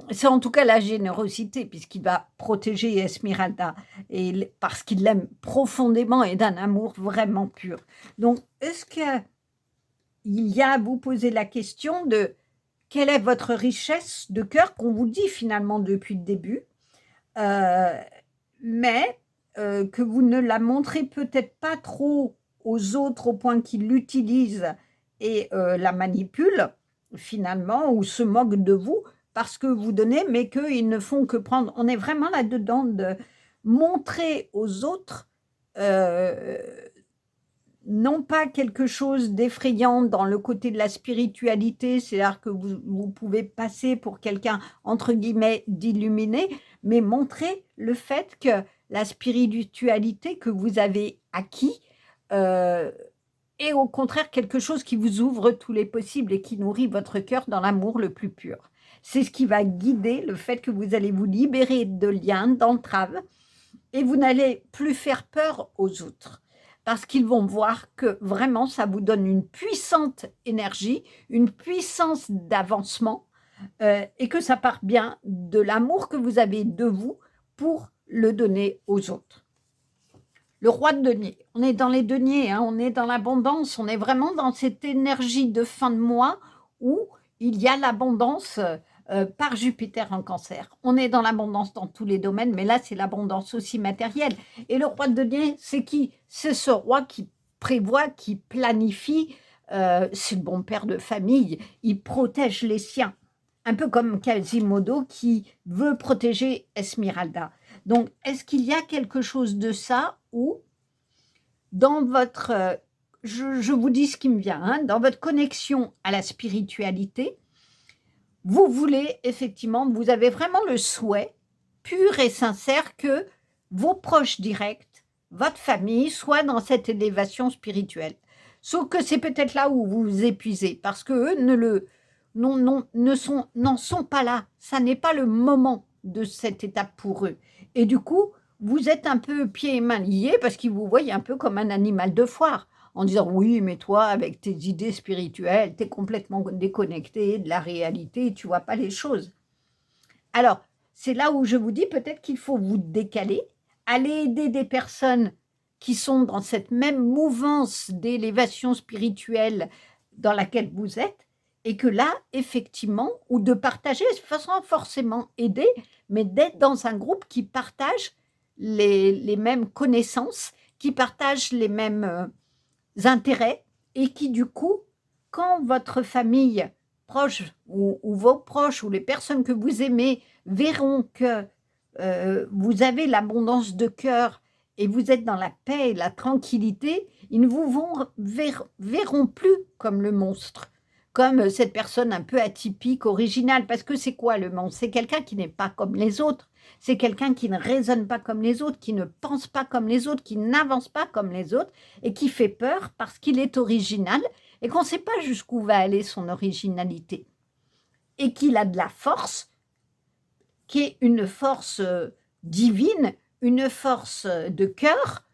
c'est en tout cas la générosité, puisqu'il va protéger Esmeralda, et parce qu'il l'aime profondément et d'un amour vraiment pur. Donc, est-ce qu'il y a à vous poser la question de quelle est votre richesse de cœur qu'on vous dit finalement depuis le début, mais que vous ne la montrez peut-être pas trop aux autres au point qu'ils l'utilisent et la manipulent finalement ou se moquent de vous parce que vous donnez, mais qu'ils ne font que prendre. On est vraiment là-dedans de montrer aux autres, heu, non pas quelque chose d'effrayant dans le côté de la spiritualité, c'est-à-dire que vous pouvez passer pour quelqu'un, entre guillemets, «d'illuminé», mais montrer le fait que la spiritualité que vous avez acquis, heu, est au contraire quelque chose qui vous ouvre tous les possibles et qui nourrit votre cœur dans l'amour le plus pur. C'est ce qui va guider le fait que vous allez vous libérer de liens, d'entraves et vous n'allez plus faire peur aux autres. Parce qu'ils vont voir que vraiment ça vous donne une puissante énergie, une puissance d'avancement, et que ça part bien de l'amour que vous avez de vous pour le donner aux autres. Le roi de denier, on est dans les deniers, hein, on est dans l'abondance, on est vraiment dans cette énergie de fin de mois où il y a l'abondance par Jupiter en Cancer. On est dans l'abondance dans tous les domaines, mais là, c'est l'abondance aussi matérielle. Et le roi de denier, c'est qui? C'est ce roi qui prévoit, qui planifie, c'est le bon père de famille, il protège les siens. Un peu comme Quasimodo qui veut protéger Esmeralda. Donc, est-ce qu'il y a quelque chose de ça où, dans votre, je vous dis ce qui me vient, hein, dans votre connexion à la spiritualité, vous voulez effectivement, vous avez vraiment le souhait pur et sincère que vos proches directs, votre famille, soient dans cette élévation spirituelle. Sauf que c'est peut-être là où vous vous épuisez, parce qu'eux n'en sont pas là. Ça n'est pas le moment de cette étape pour eux. Et du coup, vous êtes un peu pieds et mains liés parce qu'ils vous voient un peu comme un animal de foire en disant oui, mais toi, avec tes idées spirituelles, tu es complètement déconnecté de la réalité, tu vois pas les choses. Alors, c'est là où je vous dis peut-être qu'il faut vous décaler, aller aider des personnes qui sont dans cette même mouvance d'élévation spirituelle dans laquelle vous êtes, et que là, effectivement, ou de partager, sans forcément aider, mais d'être dans un groupe qui partage les mêmes connaissances, qui partage les mêmes intérêts, et qui, du coup, quand votre famille proche ou vos proches ou les personnes que vous aimez verront que vous avez l'abondance de cœur et vous êtes dans la paix et la tranquillité, ils ne verront plus comme le monstre, comme cette personne un peu atypique, originale. Parce que c'est quoi le monstre? C'est quelqu'un qui n'est pas comme les autres. C'est quelqu'un qui ne raisonne pas comme les autres, qui ne pense pas comme les autres, qui n'avance pas comme les autres et qui fait peur parce qu'il est original et qu'on ne sait pas jusqu'où va aller son originalité. Et qu'il a de la force, qui est une force divine, une force de cœur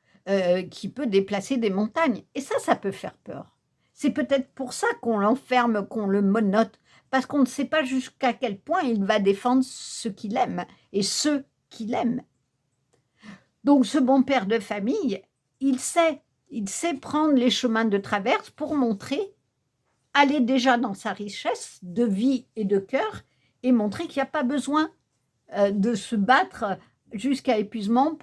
qui peut déplacer des montagnes. Et ça peut faire peur. C'est peut-être pour ça qu'on l'enferme, qu'on le monote, parce qu'on ne sait pas jusqu'à quel point il va défendre ce qu'il aime et ceux qu'il aime. Donc ce bon père de famille, il sait prendre les chemins de traverse pour montrer, aller déjà dans sa richesse de vie et de cœur et montrer qu'il n'y a pas besoin de se battre jusqu'à épuisement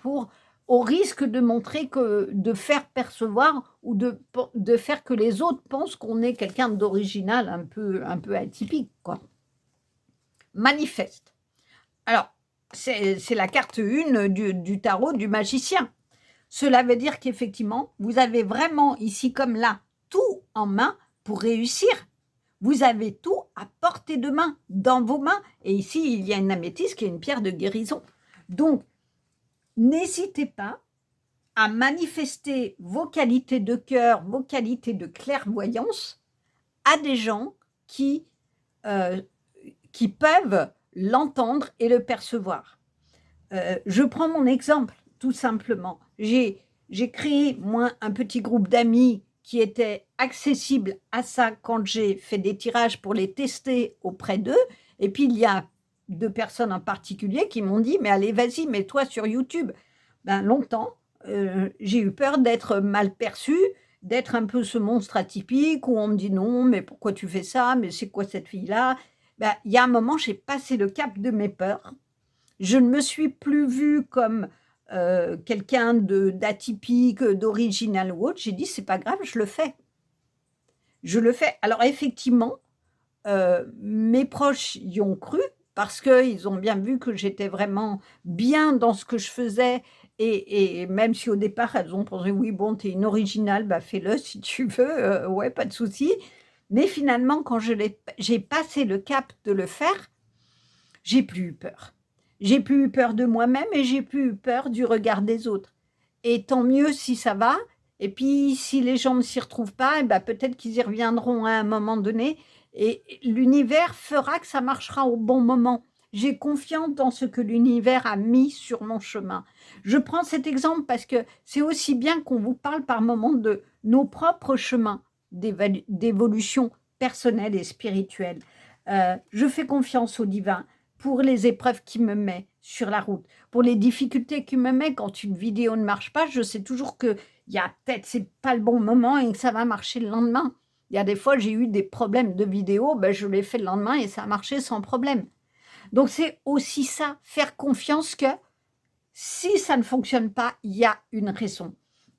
au risque de montrer de faire percevoir ou de faire que les autres pensent qu'on est quelqu'un d'original, un peu atypique, quoi. Manifeste. Alors, c'est la carte 1 du tarot du magicien. Cela veut dire qu'effectivement, vous avez vraiment ici comme là tout en main pour réussir. Vous avez tout à portée de main, dans vos mains. Et ici, il y a une améthyste qui est une pierre de guérison. Donc, n'hésitez pas à manifester vos qualités de cœur, vos qualités de clairvoyance à des gens qui peuvent l'entendre et le percevoir. Je prends mon exemple, tout simplement. J'ai créé, moi, un petit groupe d'amis qui était accessible à ça quand j'ai fait des tirages pour les tester auprès d'eux. Et puis, il y a 2 personnes en particulier qui m'ont dit « Mais allez, vas-y, mets-toi sur YouTube ». Ben, longtemps, j'ai eu peur d'être mal perçue, d'être un peu ce monstre atypique où on me dit « Non, mais pourquoi tu fais ça? Mais c'est quoi cette fille-là » Ben, il y a un moment, j'ai passé le cap de mes peurs. Je ne me suis plus vue comme quelqu'un d'atypique, d'original ou autre. J'ai dit, c'est pas grave, je le fais. je le fais. Alors effectivement, mes proches y ont cru parce qu'ils ont bien vu que j'étais vraiment bien dans ce que je faisais et même si au départ elles ont pensé: «Oui bon, tu es une originale, bah, fais-le si tu veux, ouais, pas de souci». Mais finalement quand j'ai passé le cap de le faire, j'ai plus eu peur. J'ai plus eu peur de moi-même et j'ai plus eu peur du regard des autres et tant mieux si ça va et puis si les gens ne s'y retrouvent pas et bah, peut-être qu'ils y reviendront à un moment donné et l'univers fera que ça marchera au bon moment. J'ai confiance dans ce que l'univers a mis sur mon chemin. Je prends cet exemple parce que c'est aussi bien qu'on vous parle par moments de nos propres chemins d'évolution personnelle et spirituelle. Je fais confiance au divin pour les épreuves qu'il me met sur la route, pour les difficultés qu'il me met quand une vidéo ne marche pas, je sais toujours qu'il y a peut-être c'est pas le bon moment et que ça va marcher le lendemain. Il y a des fois, j'ai eu des problèmes de vidéo, ben, je l'ai fait le lendemain et ça a marché sans problème. Donc c'est aussi ça, faire confiance que si ça ne fonctionne pas, il y a une raison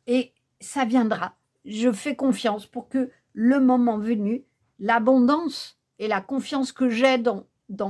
et ça viendra. Je fais confiance pour que le moment venu, l'abondance et la confiance que j'ai dans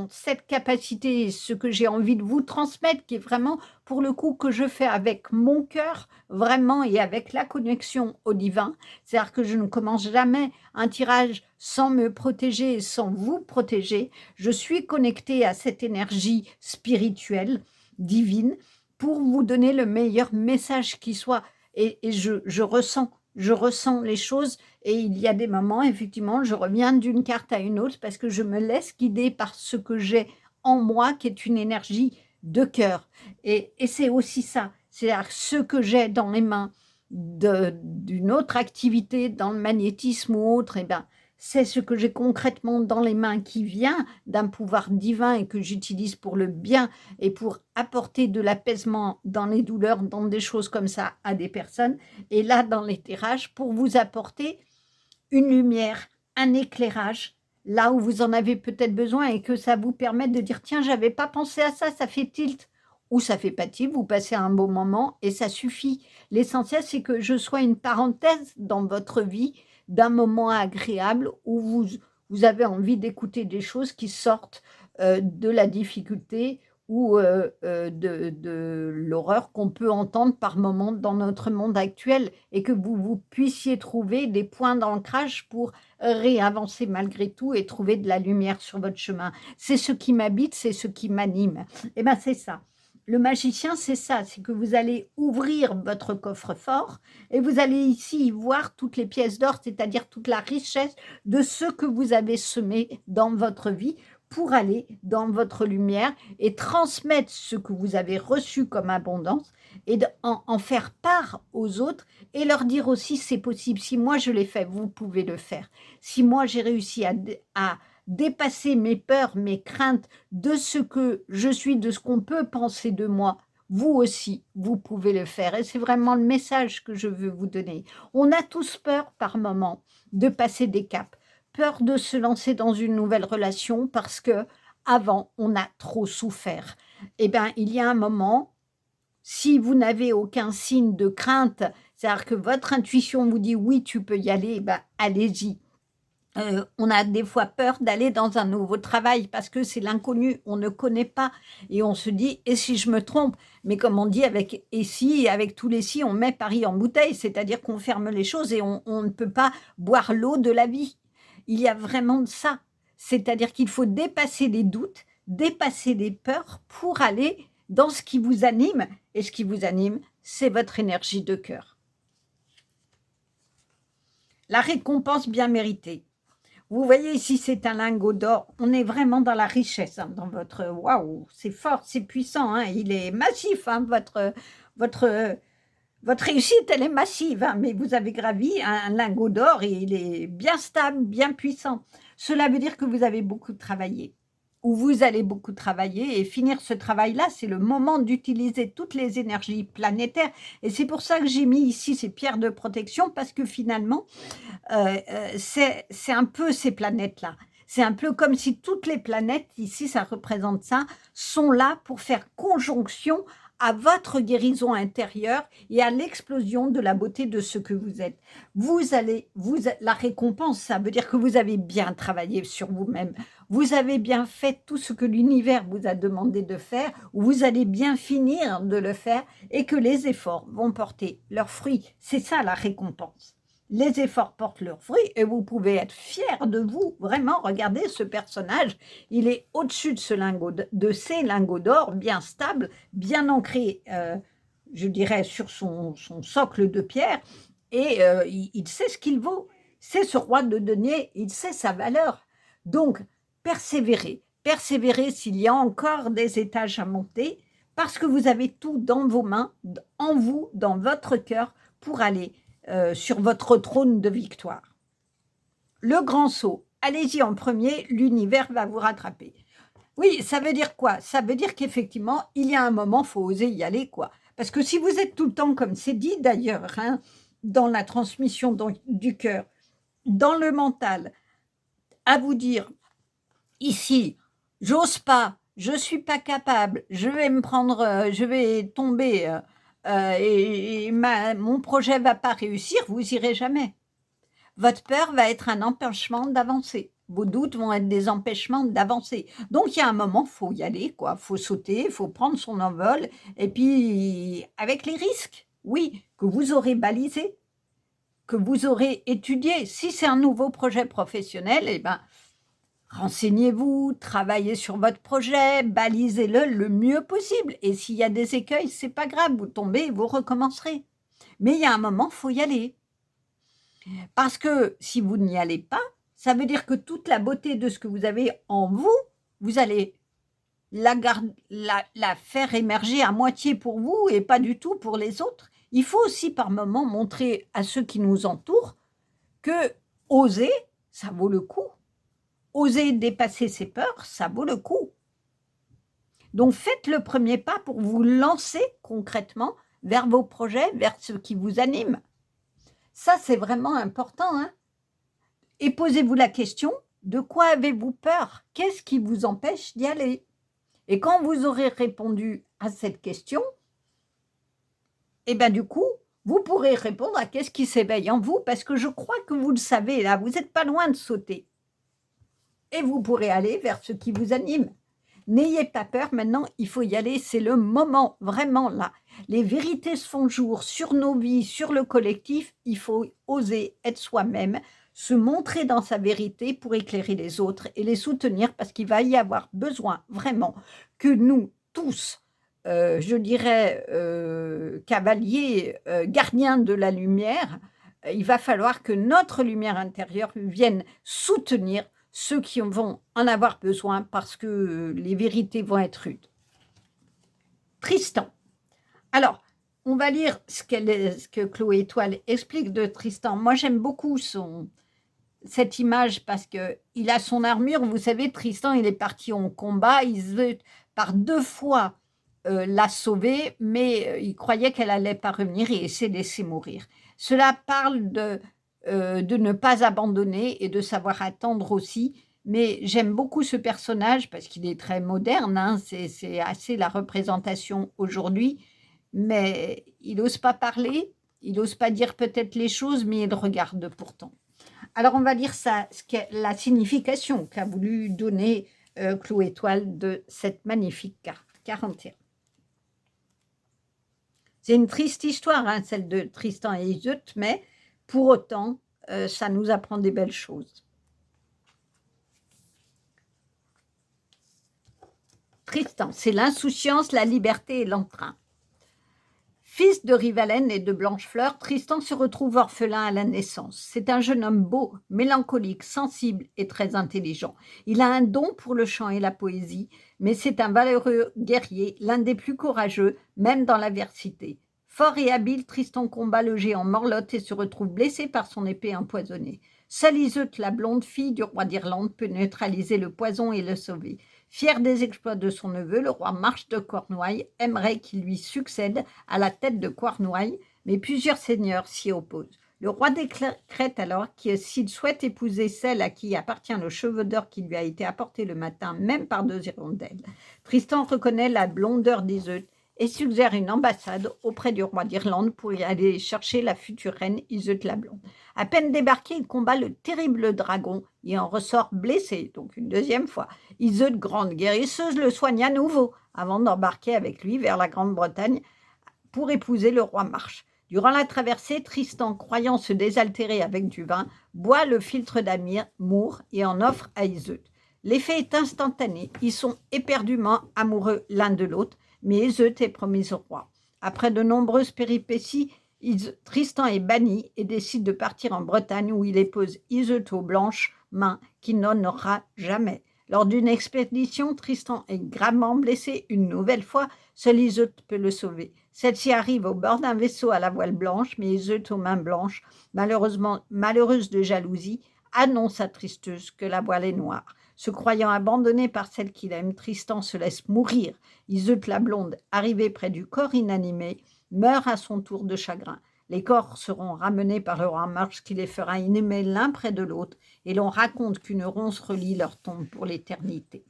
cette capacité et ce que j'ai envie de vous transmettre, qui est vraiment pour le coup que je fais avec mon cœur, vraiment et avec la connexion au divin. C'est-à-dire que je ne commence jamais un tirage sans me protéger et sans vous protéger. Je suis connectée à cette énergie spirituelle, divine, pour vous donner le meilleur message qui soit. Et je ressens les choses et il y a des moments, effectivement, je reviens d'une carte à une autre parce que je me laisse guider par ce que j'ai en moi, qui est une énergie de cœur. Et c'est aussi ça, c'est-à-dire ce que j'ai dans les mains d'une autre activité, dans le magnétisme ou autre, et ben, c'est ce que j'ai concrètement dans les mains qui vient d'un pouvoir divin et que j'utilise pour le bien et pour apporter de l'apaisement dans les douleurs, dans des choses comme ça à des personnes. Et là, dans l'éclairage, pour vous apporter une lumière, un éclairage, là où vous en avez peut-être besoin et que ça vous permette de dire: «Tiens, j'avais pas pensé à ça, ça fait tilt» ou ça fait pas tilt, vous passez un bon moment et ça suffit. L'essentiel, c'est que je sois une parenthèse dans votre vie d'un moment agréable où vous avez envie d'écouter des choses qui sortent, de la difficulté ou, de l'horreur qu'on peut entendre par moments dans notre monde actuel et que vous puissiez trouver des points d'ancrage pour réavancer malgré tout et trouver de la lumière sur votre chemin. C'est ce qui m'habite, c'est ce qui m'anime. Et ben, c'est ça. Le magicien, c'est ça, c'est que vous allez ouvrir votre coffre-fort et vous allez ici y voir toutes les pièces d'or, c'est-à-dire toute la richesse de ce que vous avez semé dans votre vie pour aller dans votre lumière et transmettre ce que vous avez reçu comme abondance et en faire part aux autres et leur dire aussi c'est possible. Si moi je l'ai fait, vous pouvez le faire. Si moi j'ai réussi à dépasser mes peurs, mes craintes de ce que je suis, de ce qu'on peut penser de moi, vous aussi, vous pouvez le faire. Et c'est vraiment le message que je veux vous donner. On a tous peur par moment de passer des caps, peur de se lancer dans une nouvelle relation parce que avant on a trop souffert. Eh bien, il y a un moment, si vous n'avez aucun signe de crainte, c'est-à-dire que votre intuition vous dit: «Oui, tu peux y aller», eh ben, allez-y. On a des fois peur d'aller dans un nouveau travail parce que c'est l'inconnu, on ne connaît pas et on se dit: «Et si je me trompe?» mais comme on dit avec «et si» et avec tous les «si», on met Paris en bouteille, c'est-à-dire qu'on ferme les choses et on ne peut pas boire l'eau de la vie. Il y a vraiment de ça. C'est-à-dire qu'il faut dépasser les doutes, dépasser les peurs pour aller dans ce qui vous anime et ce qui vous anime, c'est votre énergie de cœur. La récompense bien méritée. Vous voyez ici, c'est un lingot d'or. On est vraiment dans la richesse, hein, dans votre... Waouh, c'est fort, c'est puissant, hein, il est massif, hein, votre, votre réussite, elle est massive, hein, mais vous avez gravi un lingot d'or et il est bien stable, bien puissant. Cela veut dire que vous avez beaucoup travaillé, ou vous allez beaucoup travailler et finir ce travail-là, c'est le moment d'utiliser toutes les énergies planétaires. Et c'est pour ça que j'ai mis ici ces pierres de protection, parce que finalement, c'est un peu ces planètes-là. C'est un peu comme si toutes les planètes, ici ça représente ça, sont là pour faire conjonction à votre guérison intérieure et à l'explosion de la beauté de ce que vous êtes. La récompense, ça veut dire que vous avez bien travaillé sur vous-même. Vous avez bien fait tout ce que l'univers vous a demandé de faire, ou vous allez bien finir de le faire et que les efforts vont porter leurs fruits. C'est ça la récompense. Les efforts portent leurs fruits et vous pouvez être fier de vous. Vraiment, regardez ce personnage, il est au-dessus de ces lingots d'or, bien stable, bien ancré, je dirais, sur son socle de pierre, et il sait ce qu'il vaut. C'est ce roi de denier, il sait sa valeur. Donc, persévérez, persévérez s'il y a encore des étages à monter, parce que vous avez tout dans vos mains, en vous, dans votre cœur, pour aller sur votre trône de victoire. Le grand saut, allez-y en premier, l'univers va vous rattraper. Oui, ça veut dire quoi? Ça veut dire qu'effectivement, il y a un moment, il faut oser y aller, quoi. Parce que si vous êtes tout le temps, comme c'est dit d'ailleurs, hein, dans la transmission du cœur, dans le mental, à vous dire, ici, j'ose pas, je suis pas capable, je vais me prendre, je vais tomber, et mon projet va pas réussir, vous irez jamais. Votre peur va être un empêchement d'avancer. Vos doutes vont être des empêchements d'avancer. Donc, il y a un moment, il faut y aller, quoi. Il faut sauter, il faut prendre son envol. Et puis, avec les risques, oui, que vous aurez balisé, que vous aurez étudié. Si c'est un nouveau projet professionnel, eh ben, renseignez-vous, travaillez sur votre projet, balisez-le le mieux possible. Et s'il y a des écueils, c'est pas grave, vous tombez et vous recommencerez. Mais il y a un moment, il faut y aller. Parce que si vous n'y allez pas, ça veut dire que toute la beauté de ce que vous avez en vous, vous allez la faire émerger à moitié pour vous et pas du tout pour les autres. Il faut aussi par moments montrer à ceux qui nous entourent que oser, ça vaut le coup. Oser dépasser ses peurs, ça vaut le coup. Donc faites le premier pas pour vous lancer concrètement vers vos projets, vers ce qui vous anime. Ça, c'est vraiment important, hein. Et posez-vous la question, de quoi avez-vous peur? Qu'est-ce qui vous empêche d'y aller? Et quand vous aurez répondu à cette question, eh bien du coup, vous pourrez répondre à qu'est-ce qui s'éveille en vous, parce que je crois que vous le savez, là, vous n'êtes pas loin de sauter. Et vous pourrez aller vers ce qui vous anime. N'ayez pas peur, maintenant, il faut y aller, c'est le moment, vraiment là. Les vérités se font jour sur nos vies, sur le collectif, il faut oser être soi-même, se montrer dans sa vérité pour éclairer les autres et les soutenir parce qu'il va y avoir besoin vraiment que nous tous, je dirais, cavaliers, gardiens de la lumière, il va falloir que notre lumière intérieure vienne soutenir ceux qui vont en avoir besoin parce que les vérités vont être rudes. Tristan. Alors, on va lire ce que Chloé Étoile explique de Tristan. Moi, j'aime beaucoup cette image parce qu'il a son armure. Vous savez, Tristan, il est parti en combat. Il par 2 fois l'a sauvée, mais il croyait qu'elle allait pas revenir et il s'est laissé mourir. Cela parle de ne pas abandonner et de savoir attendre aussi. Mais j'aime beaucoup ce personnage parce qu'il est très moderne, hein, c'est assez la représentation aujourd'hui, mais il n'ose pas parler, il n'ose pas dire peut-être les choses, mais il regarde pourtant. Alors on va lire ça, la signification qu'a voulu donner Chloé Étoile de cette magnifique carte, 41. C'est une triste histoire, hein, celle de Tristan et Iseut, mais pour autant, ça nous apprend des belles choses. Tristan, c'est l'insouciance, la liberté et l'entrain. Fils de Rivalène et de Blanchefleur, Tristan se retrouve orphelin à la naissance. C'est un jeune homme beau, mélancolique, sensible et très intelligent. Il a un don pour le chant et la poésie, mais c'est un valeureux guerrier, l'un des plus courageux, même dans l'adversité. Fort et habile, Tristan combat le géant Morlotte et se retrouve blessé par son épée empoisonnée. Seule Iseut, la blonde fille du roi d'Irlande, peut neutraliser le poison et le sauver. Fier des exploits de son neveu, le roi Marche de Cornouailles aimerait qu'il lui succède à la tête de Cornouailles, mais plusieurs seigneurs s'y opposent. Le roi décrète alors que s'il souhaite épouser celle à qui appartient le cheveu d'or qui lui a été apporté le matin, même par 2 hirondelles, Tristan reconnaît la blondeur d'Iseut et suggère une ambassade auprès du roi d'Irlande pour y aller chercher la future reine Iseult la Blonde. À peine débarqué, il combat le terrible dragon et en ressort blessé, donc une deuxième fois. Iseult, grande guérisseuse, le soigne à nouveau avant d'embarquer avec lui vers la Grande-Bretagne pour épouser le roi March. Durant la traversée, Tristan, croyant se désaltérer avec du vin, boit le philtre d'amour et en offre à Iseult. L'effet est instantané, ils sont éperdument amoureux l'un de l'autre, mais Iseult est promise au roi. Après de nombreuses péripéties, Tristan est banni et décide de partir en Bretagne où il épouse Iseult aux blanches mains qu'il n'honorera jamais. Lors d'une expédition, Tristan est gravement blessé une nouvelle fois, seule Iseult peut le sauver. Celle-ci arrive au bord d'un vaisseau à la voile blanche, mais Iseult aux mains blanches, malheureusement malheureuse de jalousie, annonce à Tristeuse que la voile est noire. Se croyant abandonné par celle qu'il aime, Tristan se laisse mourir. Iseult la Blonde, arrivée près du corps inanimé, meurt à son tour de chagrin. Les corps seront ramenés par le roi March qui les fera inhumer l'un près de l'autre et l'on raconte qu'une ronce relie leur tombe pour l'éternité.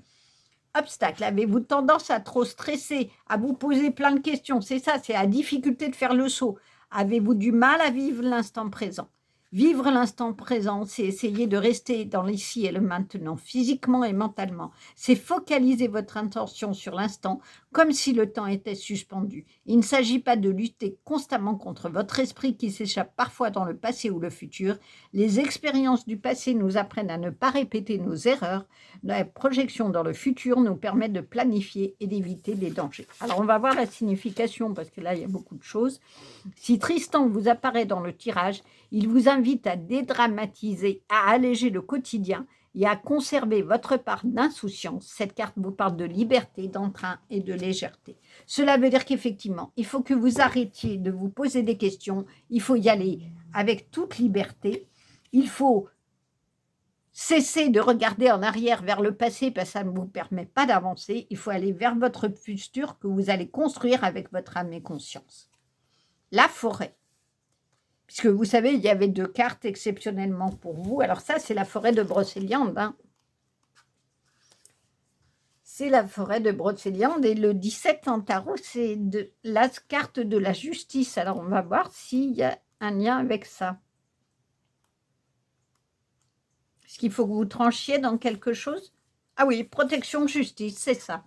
Obstacle, avez-vous tendance à trop stresser, à vous poser plein de questions? C'est ça, c'est la difficulté de faire le saut. Avez-vous du mal à vivre l'instant présent? Vivre l'instant présent, c'est essayer de rester dans l'ici et le maintenant, physiquement et mentalement. C'est focaliser votre intention sur l'instant, comme si le temps était suspendu. Il ne s'agit pas de lutter constamment contre votre esprit qui s'échappe parfois dans le passé ou le futur. Les expériences du passé nous apprennent à ne pas répéter nos erreurs. La projection dans le futur nous permet de planifier et d'éviter les dangers. Alors, on va voir la signification, parce que là, il y a beaucoup de choses. Si Tristan vous apparaît dans le tirage, il vous invite à dédramatiser, à alléger le quotidien et à conserver votre part d'insouciance. Cette carte vous parle de liberté, d'entrain et de légèreté. Cela veut dire qu'effectivement, il faut que vous arrêtiez de vous poser des questions. Il faut y aller avec toute liberté. Il faut cesser de regarder en arrière vers le passé parce que ça ne vous permet pas d'avancer. Il faut aller vers votre futur que vous allez construire avec votre âme et conscience. La forêt. Puisque vous savez, il y avait 2 cartes exceptionnellement pour vous. Alors ça, c'est la forêt de Brocéliande. Hein. C'est la forêt de Brocéliande. Et le 17 en tarot, c'est la carte de la justice. Alors, on va voir s'il y a un lien avec ça. Est-ce qu'il faut que vous tranchiez dans quelque chose? Ah oui, protection, justice, c'est ça.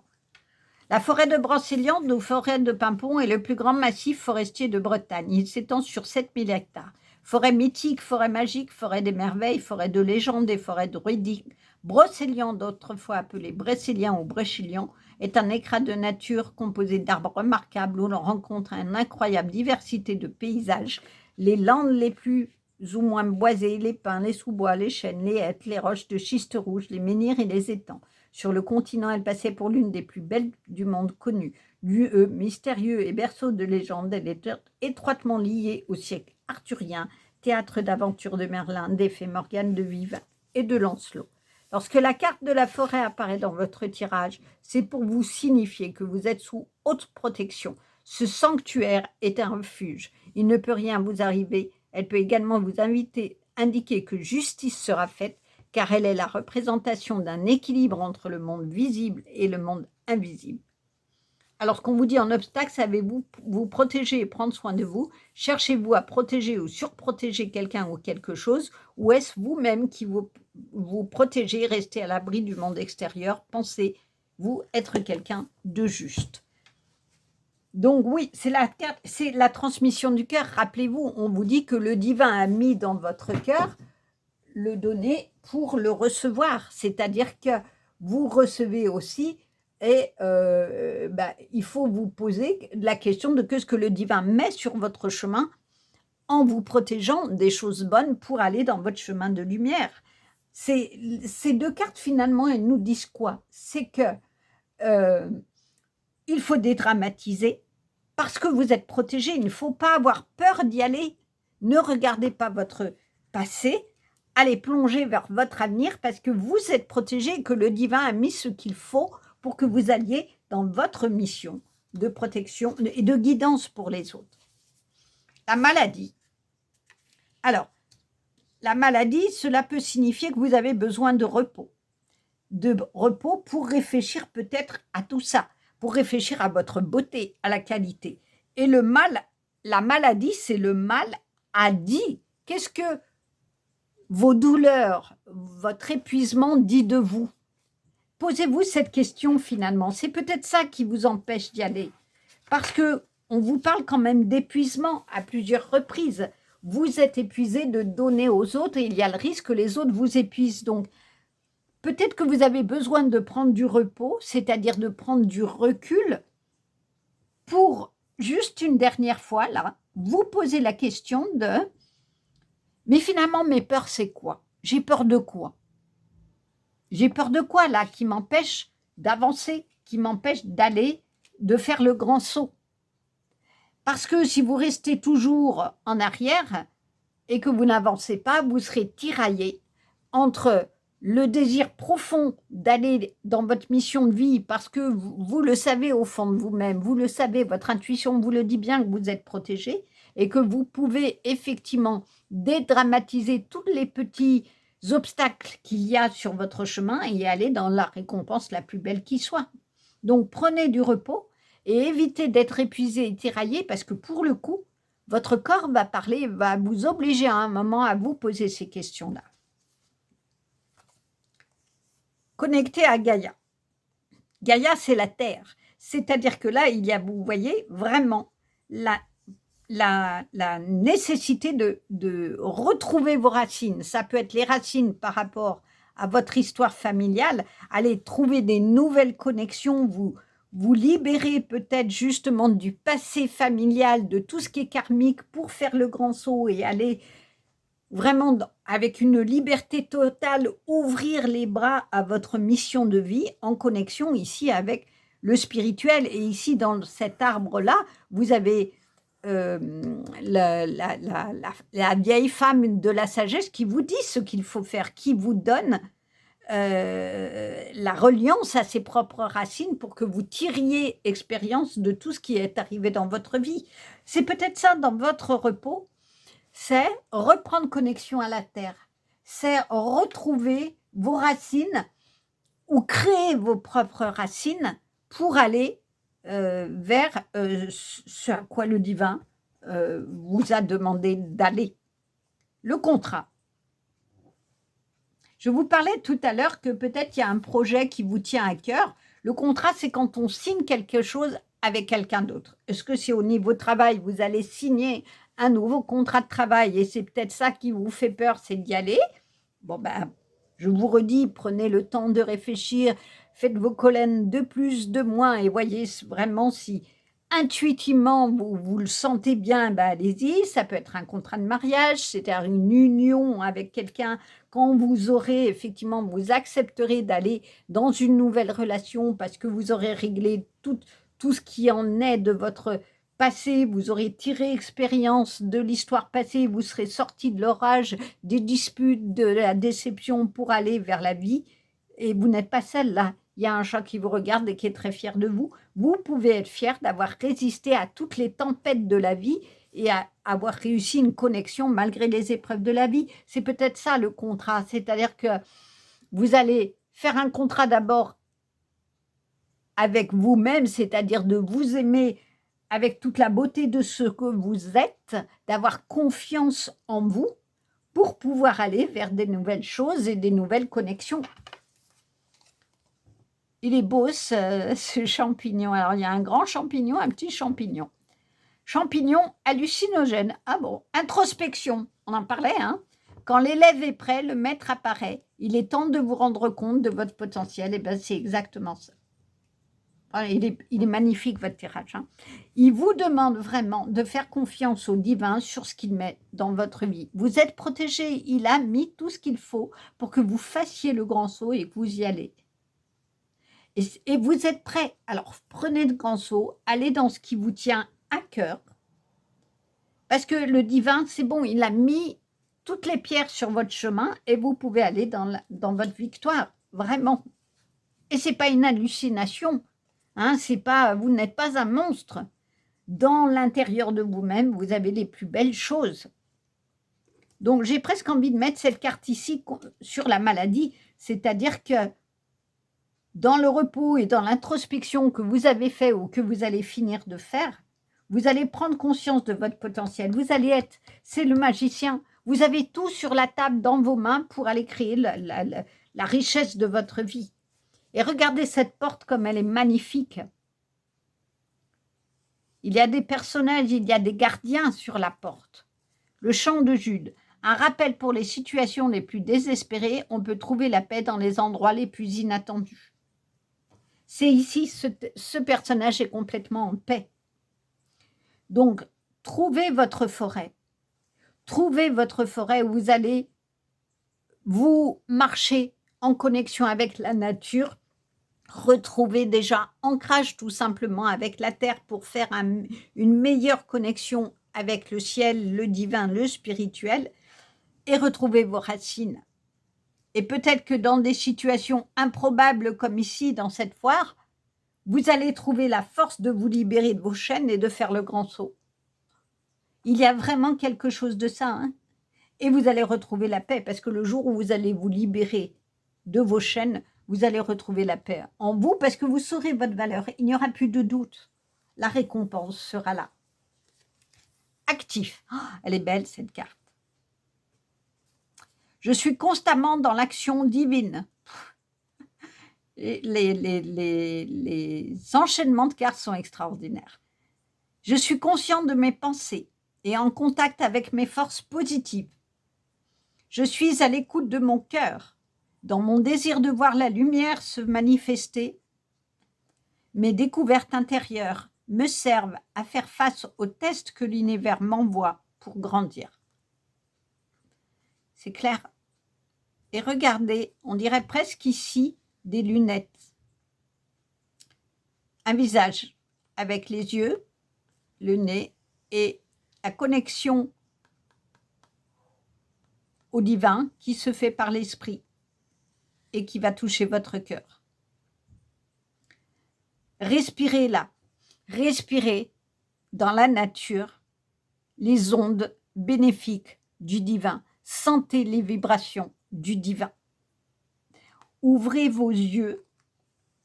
La forêt de Brocéliande ou forêt de Pimpon est le plus grand massif forestier de Bretagne. Il s'étend sur 7000 hectares. Forêt mythique, forêt magique, forêt des merveilles, forêt de légende et forêt druidique. Brocéliande, autrefois appelé Brécélien ou Bréchilian, est un écrat de nature composé d'arbres remarquables où l'on rencontre une incroyable diversité de paysages. Les landes les plus ou moins boisées, les pins, les sous-bois, les chênes, les hêtres, les roches de schiste rouge, les menhirs et les étangs. Sur le continent, elle passait pour l'une des plus belles du monde connu. Lieu mystérieux et berceau de légende, elle est étroitement liée au siècle arthurien, théâtre d'aventures de Merlin, des fées Morgane, de Vive et de Lancelot. Lorsque la carte de la forêt apparaît dans votre tirage, c'est pour vous signifier que vous êtes sous haute protection. Ce sanctuaire est un refuge. Il ne peut rien vous arriver. Elle peut également vous indiquer que justice sera faite, car elle est la représentation d'un équilibre entre le monde visible et le monde invisible. Alors, ce qu'on vous dit en obstacle, savez-vous vous protéger et prendre soin de vous? Cherchez-vous à protéger ou surprotéger quelqu'un ou quelque chose? Ou est-ce vous-même qui vous protégez, restez à l'abri du monde extérieur? Pensez-vous être quelqu'un de juste? Donc oui, c'est la transmission du cœur. Rappelez-vous, on vous dit que le divin a mis dans votre cœur le donner pour le recevoir. C'est-à-dire que vous recevez aussi et il faut vous poser la question de ce que le divin met sur votre chemin en vous protégeant des choses bonnes pour aller dans votre chemin de lumière. Ces 2 cartes, finalement, elles nous disent quoi? C'est que il faut dédramatiser parce que vous êtes protégé. Il ne faut pas avoir peur d'y aller. Ne regardez pas votre passé. Allez plonger vers votre avenir parce que vous êtes protégé et que le divin a mis ce qu'il faut pour que vous alliez dans votre mission de protection et de guidance pour les autres. La maladie. Alors, la maladie, cela peut signifier que vous avez besoin de repos. De repos pour réfléchir peut-être à tout ça, pour réfléchir à votre beauté, à la qualité. Et le mal, la maladie, c'est le mal à dit. Qu'est-ce que vos douleurs, votre épuisement dit de vous? Posez-vous cette question finalement. C'est peut-être ça qui vous empêche d'y aller. Parce que on vous parle quand même d'épuisement à plusieurs reprises. Vous êtes épuisé de donner aux autres et il y a le risque que les autres vous épuisent. Donc, peut-être que vous avez besoin de prendre du repos, c'est-à-dire de prendre du recul pour juste une dernière fois, là, vous poser la question de « Mais finalement, mes peurs, c'est quoi? J'ai peur de quoi? J'ai peur de quoi, là, qui m'empêche d'avancer, qui m'empêche d'aller, de faire le grand saut? » Parce que si vous restez toujours en arrière et que vous n'avancez pas, vous serez tiraillé entre le désir profond d'aller dans votre mission de vie parce que vous le savez au fond de vous-même, vous le savez, votre intuition vous le dit bien que vous êtes protégé et que vous pouvez effectivement dédramatiser tous les petits obstacles qu'il y a sur votre chemin et aller dans la récompense la plus belle qui soit. Donc prenez du repos et évitez d'être épuisé et tiraillé parce que pour le coup, votre corps va parler, va vous obliger à un moment à vous poser ces questions-là. Connecté à Gaïa. Gaïa, c'est la Terre. C'est-à-dire que là, il y a, vous voyez, vraiment la nécessité de retrouver vos racines. Ça peut être les racines par rapport à votre histoire familiale, aller trouver des nouvelles connexions, vous libérer peut-être justement du passé familial, de tout ce qui est karmique pour faire le grand saut et aller vraiment avec une liberté totale, ouvrir les bras à votre mission de vie en connexion ici avec le spirituel. Et ici, dans cet arbre-là, vous avez la vieille femme de la sagesse qui vous dit ce qu'il faut faire, qui vous donne la reliance à ses propres racines pour que vous tiriez expérience de tout ce qui est arrivé dans votre vie. C'est peut-être ça dans votre repos, c'est reprendre connexion à la terre, c'est retrouver vos racines ou créer vos propres racines pour aller vers ce à quoi le divin vous a demandé d'aller. Le contrat. Je vous parlais tout à l'heure que peut-être il y a un projet qui vous tient à cœur. Le contrat, c'est quand on signe quelque chose avec quelqu'un d'autre. Est-ce que c'est au niveau travail, vous allez signer un nouveau contrat de travail et c'est peut-être ça qui vous fait peur, c'est d'y aller? Bon, ben, je vous redis, prenez le temps de réfléchir, faites vos colonnes de plus, de moins et voyez vraiment si intuitivement vous le sentez bien, ben allez-y. Ça peut être un contrat de mariage, c'est-à-dire une union avec quelqu'un. Quand vous aurez effectivement, vous accepterez d'aller dans une nouvelle relation parce que vous aurez réglé tout ce qui en est de votre passé, vous aurez tiré expérience de l'histoire passée, vous serez sorti de l'orage, des disputes, de la déception pour aller vers la vie et vous n'êtes pas seul là. Il y a un chat qui vous regarde et qui est très fier de vous. Vous pouvez être fier d'avoir résisté à toutes les tempêtes de la vie et à avoir réussi une connexion malgré les épreuves de la vie. C'est peut-être ça le contrat, c'est-à-dire que vous allez faire un contrat d'abord avec vous-même, c'est-à-dire de vous aimer avec toute la beauté de ce que vous êtes, d'avoir confiance en vous pour pouvoir aller vers des nouvelles choses et des nouvelles connexions. Il est beau ce champignon. Alors, il y a un grand champignon, un petit champignon. Champignon hallucinogène. Ah bon, introspection, on en parlait, hein. Quand l'élève est prêt, le maître apparaît. Il est temps de vous rendre compte de votre potentiel. Et bien, c'est exactement ça. Il est magnifique, votre tirage. Hein. Il vous demande vraiment de faire confiance au divin sur ce qu'il met dans votre vie. Vous êtes protégé. Il a mis tout ce qu'il faut pour que vous fassiez le grand saut et que vous y allez. Et vous êtes prêt. Alors, prenez le grand saut, allez dans ce qui vous tient à cœur. Parce que le divin, c'est bon, il a mis toutes les pierres sur votre chemin et vous pouvez aller dans votre victoire, vraiment. Et ce n'est pas une hallucination. Hein, c'est pas, vous n'êtes pas un monstre. Dans l'intérieur de vous-même, vous avez les plus belles choses. Donc, j'ai presque envie de mettre cette carte ici sur la maladie, c'est-à-dire que dans le repos et dans l'introspection que vous avez fait ou que vous allez finir de faire, vous allez prendre conscience de votre potentiel. Vous allez être, c'est le magicien. Vous avez tout sur la table dans vos mains pour aller créer la richesse de votre vie. Et regardez cette porte comme elle est magnifique. Il y a des personnages, il y a des gardiens sur la porte. Le chant de Jude. Un rappel pour les situations les plus désespérées, on peut trouver la paix dans les endroits les plus inattendus. C'est ici, ce personnage est complètement en paix. Donc, trouvez votre forêt. Trouvez votre forêt où vous allez vous marcher en connexion avec la nature, retrouver déjà ancrage tout simplement avec la terre pour faire une meilleure connexion avec le ciel, le divin, le spirituel, et retrouver vos racines. Et peut-être que dans des situations improbables comme ici, dans cette foire, vous allez trouver la force de vous libérer de vos chaînes et de faire le grand saut. Il y a vraiment quelque chose de ça, hein. Et vous allez retrouver la paix, parce que le jour où vous allez vous libérer de vos chaînes, vous allez retrouver la paix en vous, parce que vous saurez votre valeur. Il n'y aura plus de doute. La récompense sera là. Actif. Oh, elle est belle, cette carte. Je suis constamment dans l'action divine. Les enchaînements de cartes sont extraordinaires. Je suis conscient de mes pensées et en contact avec mes forces positives. Je suis à l'écoute de mon cœur, dans mon désir de voir la lumière se manifester. Mes découvertes intérieures me servent à faire face aux tests que l'univers m'envoie pour grandir. C'est clair. Et regardez, on dirait presque ici des lunettes. Un visage avec les yeux, le nez et la connexion au divin qui se fait par l'esprit et qui va toucher votre cœur. Respirez là, respirez dans la nature les ondes bénéfiques du divin. Sentez les vibrations du divin. Ouvrez vos yeux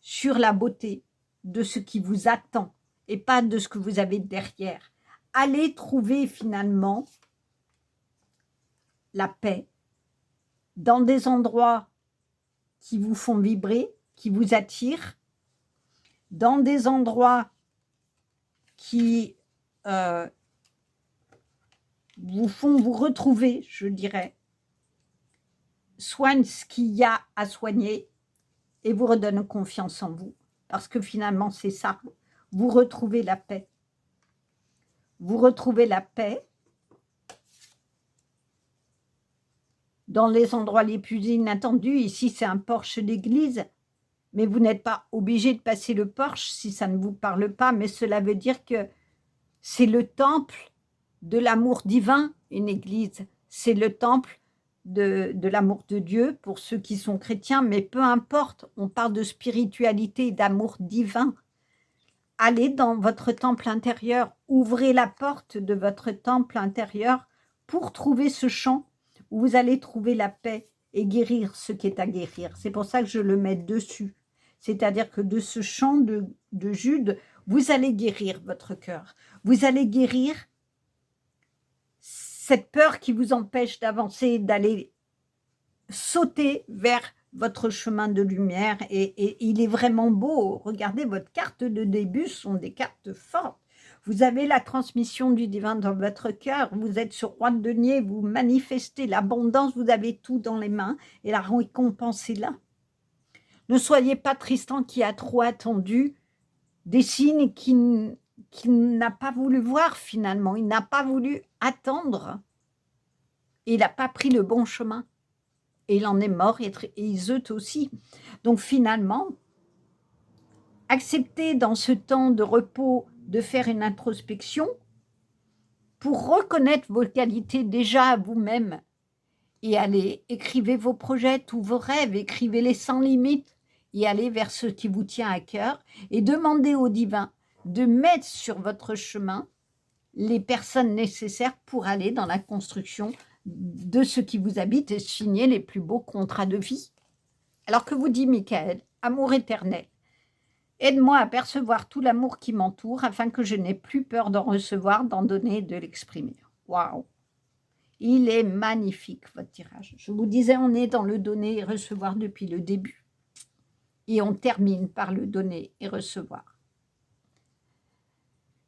sur la beauté de ce qui vous attend et pas de ce que vous avez derrière. Allez trouver finalement la paix dans des endroits qui vous font vibrer, qui vous attirent, dans des endroits qui vous font vous retrouver, je dirais, soignent ce qu'il y a à soigner et vous redonnent confiance en vous. Parce que finalement, c'est ça. Vous retrouvez la paix. Vous retrouvez la paix dans les endroits les plus inattendus. Ici, c'est un porche d'église, mais vous n'êtes pas obligé de passer le porche si ça ne vous parle pas, mais cela veut dire que c'est le temple de l'amour divin, une église. C'est le temple de l'amour de Dieu pour ceux qui sont chrétiens, mais peu importe, on parle de spiritualité et d'amour divin. Allez dans votre temple intérieur, ouvrez la porte de votre temple intérieur pour trouver ce champ où vous allez trouver la paix et guérir ce qui est à guérir. C'est pour ça que je le mets dessus. C'est-à-dire que de ce champ de Jude, vous allez guérir votre cœur. Vous allez guérir cette peur qui vous empêche d'avancer, d'aller sauter vers votre chemin de lumière. Et il est vraiment beau. Regardez, votre carte de début sont des cartes fortes. Vous avez la transmission du divin dans votre cœur. Vous êtes sur roi de denier, vous manifestez l'abondance. Vous avez tout dans les mains et la récompense est là. Ne soyez pas Tristan qui a trop attendu des signes qu'il n'a pas voulu voir finalement. Il n'a pas voulu attendre. Et il n'a pas pris le bon chemin. Et il en est mort et Iseut aussi. Donc finalement, acceptez dans ce temps de repos de faire une introspection pour reconnaître vos qualités déjà à vous-même. Et allez, écrivez vos projets, tous vos rêves, écrivez-les sans limite. Et allez vers ce qui vous tient à cœur et demandez au divin de mettre sur votre chemin les personnes nécessaires pour aller dans la construction de ce qui vous habite et signer les plus beaux contrats de vie. Alors que vous dit Michael? Amour éternel. Aide-moi à percevoir tout l'amour qui m'entoure afin que je n'ai plus peur d'en recevoir, d'en donner et de l'exprimer. Waouh! Il est magnifique, votre tirage. Je vous disais, on est dans le donner et recevoir depuis le début. Et on termine par le donner et recevoir.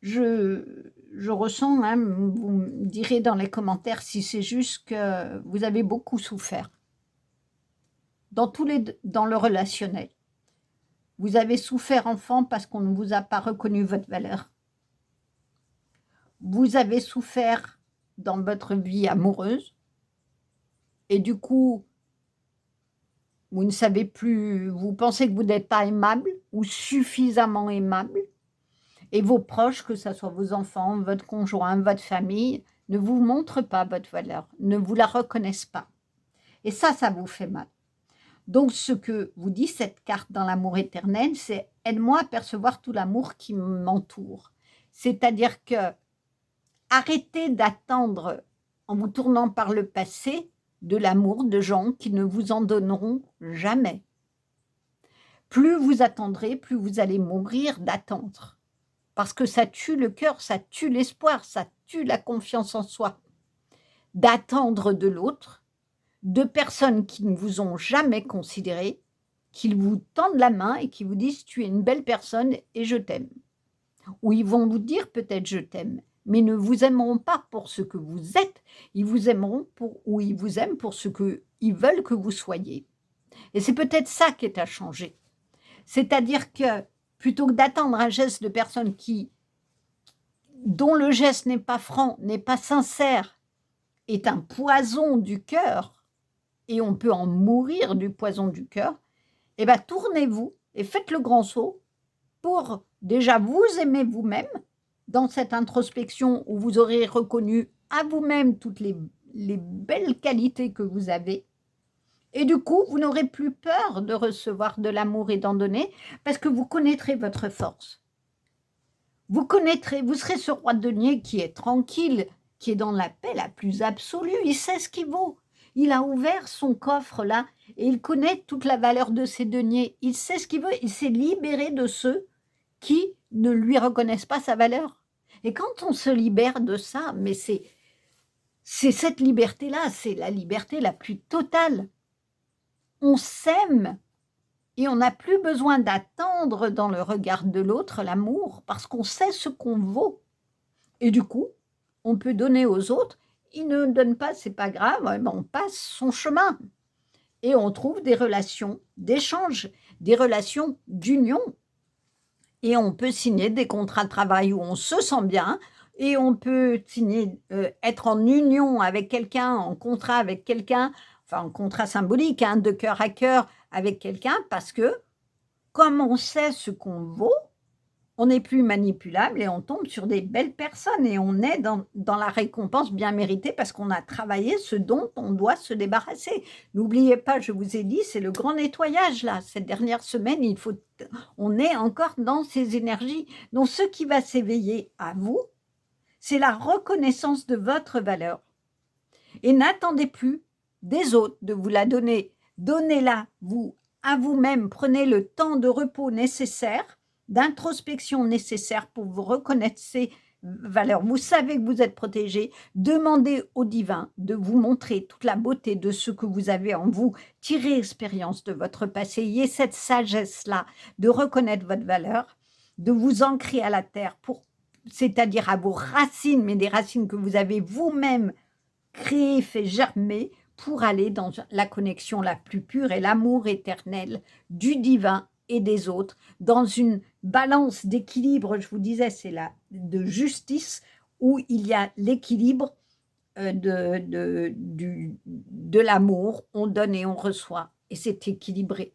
Je ressens, hein, vous me direz dans les commentaires si c'est juste que vous avez beaucoup souffert dans le relationnel. Vous avez souffert enfant parce qu'on ne vous a pas reconnu votre valeur. Vous avez souffert dans votre vie amoureuse et du coup, vous ne savez plus, vous pensez que vous n'êtes pas aimable ou suffisamment aimable et vos proches, que ce soit vos enfants, votre conjoint, votre famille, ne vous montrent pas votre valeur, ne vous la reconnaissent pas. Et ça vous fait mal. Donc, ce que vous dit cette carte dans l'amour éternel, c'est « aide-moi à percevoir tout l'amour qui m'entoure ». C'est-à-dire que arrêtez d'attendre, en vous tournant par le passé, de l'amour de gens qui ne vous en donneront jamais. Plus vous attendrez, plus vous allez mourir d'attendre. Parce que ça tue le cœur, ça tue l'espoir, ça tue la confiance en soi. D'attendre de l'autre, de personnes qui ne vous ont jamais considéré, qui vous tendent la main et qui vous disent « tu es une belle personne et je t'aime ». Ou ils vont vous dire peut-être « je t'aime », mais ne vous aimeront pas pour ce que vous êtes, ils vous aimeront ils vous aiment pour ce qu'ils veulent que vous soyez. Et c'est peut-être ça qui est à changer. C'est-à-dire que plutôt que d'attendre un geste de personne dont le geste n'est pas franc, n'est pas sincère, est un poison du cœur, et on peut en mourir du poison du cœur, eh bien tournez-vous et faites le grand saut pour déjà vous aimer vous-même dans cette introspection où vous aurez reconnu à vous-même toutes les belles qualités que vous avez. Et du coup, vous n'aurez plus peur de recevoir de l'amour et d'en donner parce que vous connaîtrez votre force. Vous serez ce roi de denier qui est tranquille, qui est dans la paix la plus absolue. Il sait ce qu'il vaut. Il a ouvert son coffre là et il connaît toute la valeur de ses deniers. Il sait ce qu'il veut. Il s'est libéré de ceux qui ne lui reconnaissent pas sa valeur. Et quand on se libère de ça, mais c'est cette liberté-là, c'est la liberté la plus totale. On s'aime et on n'a plus besoin d'attendre dans le regard de l'autre l'amour parce qu'on sait ce qu'on vaut. Et du coup, on peut donner aux autres. Ils ne donnent pas, c'est pas grave, on passe son chemin. Et on trouve des relations d'échange, des relations d'union. Et on peut signer des contrats de travail où on se sent bien, et on peut signer, être en union avec quelqu'un, en contrat avec quelqu'un, enfin en contrat symbolique, hein, de cœur à cœur avec quelqu'un, parce que comme on sait ce qu'on vaut, on n'est plus manipulable et on tombe sur des belles personnes et on est dans la récompense bien méritée parce qu'on a travaillé ce dont on doit se débarrasser. N'oubliez pas, je vous ai dit, c'est le grand nettoyage là. Cette dernière semaine, on est encore dans ces énergies. Donc ce qui va s'éveiller à vous, c'est la reconnaissance de votre valeur. Et n'attendez plus des autres de vous la donner. Donnez-la à vous-même. Prenez le temps de repos nécessaire, d'introspection nécessaire pour vous reconnaître ces valeurs. Vous savez que vous êtes protégé. Demandez au divin de vous montrer toute la beauté de ce que vous avez en vous. Tirez expérience de votre passé. Ayez cette sagesse-là de reconnaître votre valeur, de vous ancrer à la terre, c'est-à-dire à vos racines, mais des racines que vous avez vous-même créées, fait germer, pour aller dans la connexion la plus pure et l'amour éternel du divin et des autres, dans une balance d'équilibre, je vous disais, c'est de justice, où il y a l'équilibre de l'amour, on donne et on reçoit, et c'est équilibré.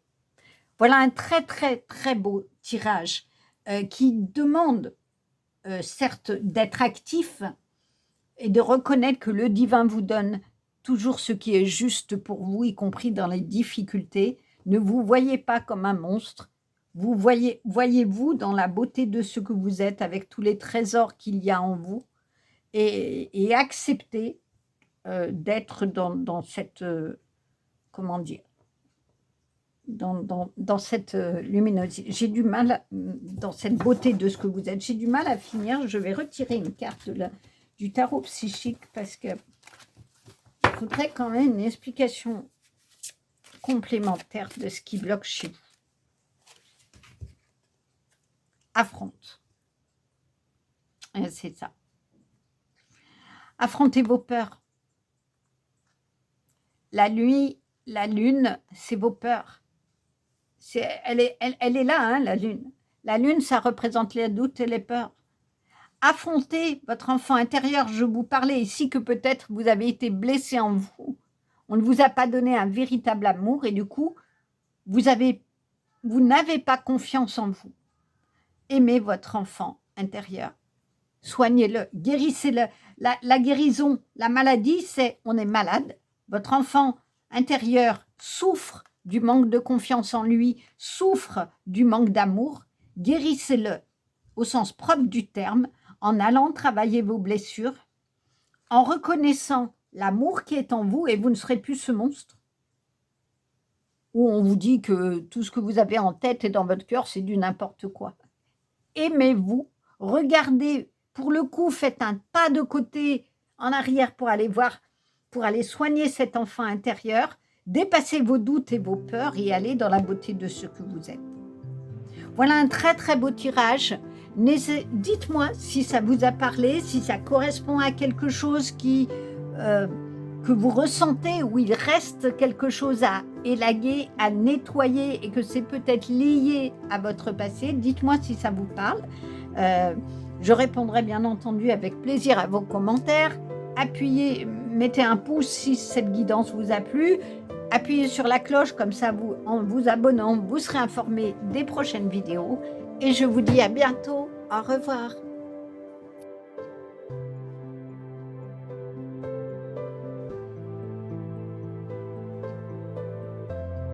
Voilà un très très très beau tirage qui demande certes d'être actif et de reconnaître que le divin vous donne toujours ce qui est juste pour vous, y compris dans les difficultés. Ne vous voyez pas comme un monstre. Voyez-vous dans la beauté de ce que vous êtes, avec tous les trésors qu'il y a en vous, et acceptez d'être dans cette, comment dire, dans cette luminosité. J'ai du mal, dans cette beauté de ce que vous êtes, j'ai du mal à finir. Je vais retirer une carte du tarot psychique parce que je voudrais quand même une explication complémentaire de ce qui bloque chez vous. Affronte. C'est ça. Affrontez vos peurs. La nuit, la lune, c'est vos peurs. Elle est là, hein, la lune. La lune, ça représente les doutes et les peurs. Affrontez votre enfant intérieur. Je vous parlais ici que peut-être vous avez été blessé en vous. On ne vous a pas donné un véritable amour et du coup, vous n'avez pas confiance en vous. Aimez votre enfant intérieur. Soignez-le, guérissez-le. La guérison, la maladie, c'est on est malade. Votre enfant intérieur souffre du manque de confiance en lui, souffre du manque d'amour. Guérissez-le au sens propre du terme, en allant travailler vos blessures, en reconnaissant l'amour qui est en vous et vous ne serez plus ce monstre. Où on vous dit que tout ce que vous avez en tête et dans votre cœur, c'est du n'importe quoi. Aimez-vous, regardez, pour le coup, faites un pas de côté en arrière pour aller voir, pour aller soigner cet enfant intérieur, dépassez vos doutes et vos peurs et allez dans la beauté de ce que vous êtes. Voilà un très très beau tirage. Dites-moi si ça vous a parlé, si ça correspond à quelque chose que vous ressentez, où il reste quelque chose à élaguer, à nettoyer et que c'est peut-être lié à votre passé. Dites-moi si ça vous parle. Je répondrai bien entendu avec plaisir à vos commentaires. Appuyez, mettez un pouce si cette guidance vous a plu. Appuyez sur la cloche, comme ça en vous abonnant, vous serez informé des prochaines vidéos. Et je vous dis à bientôt. Au revoir.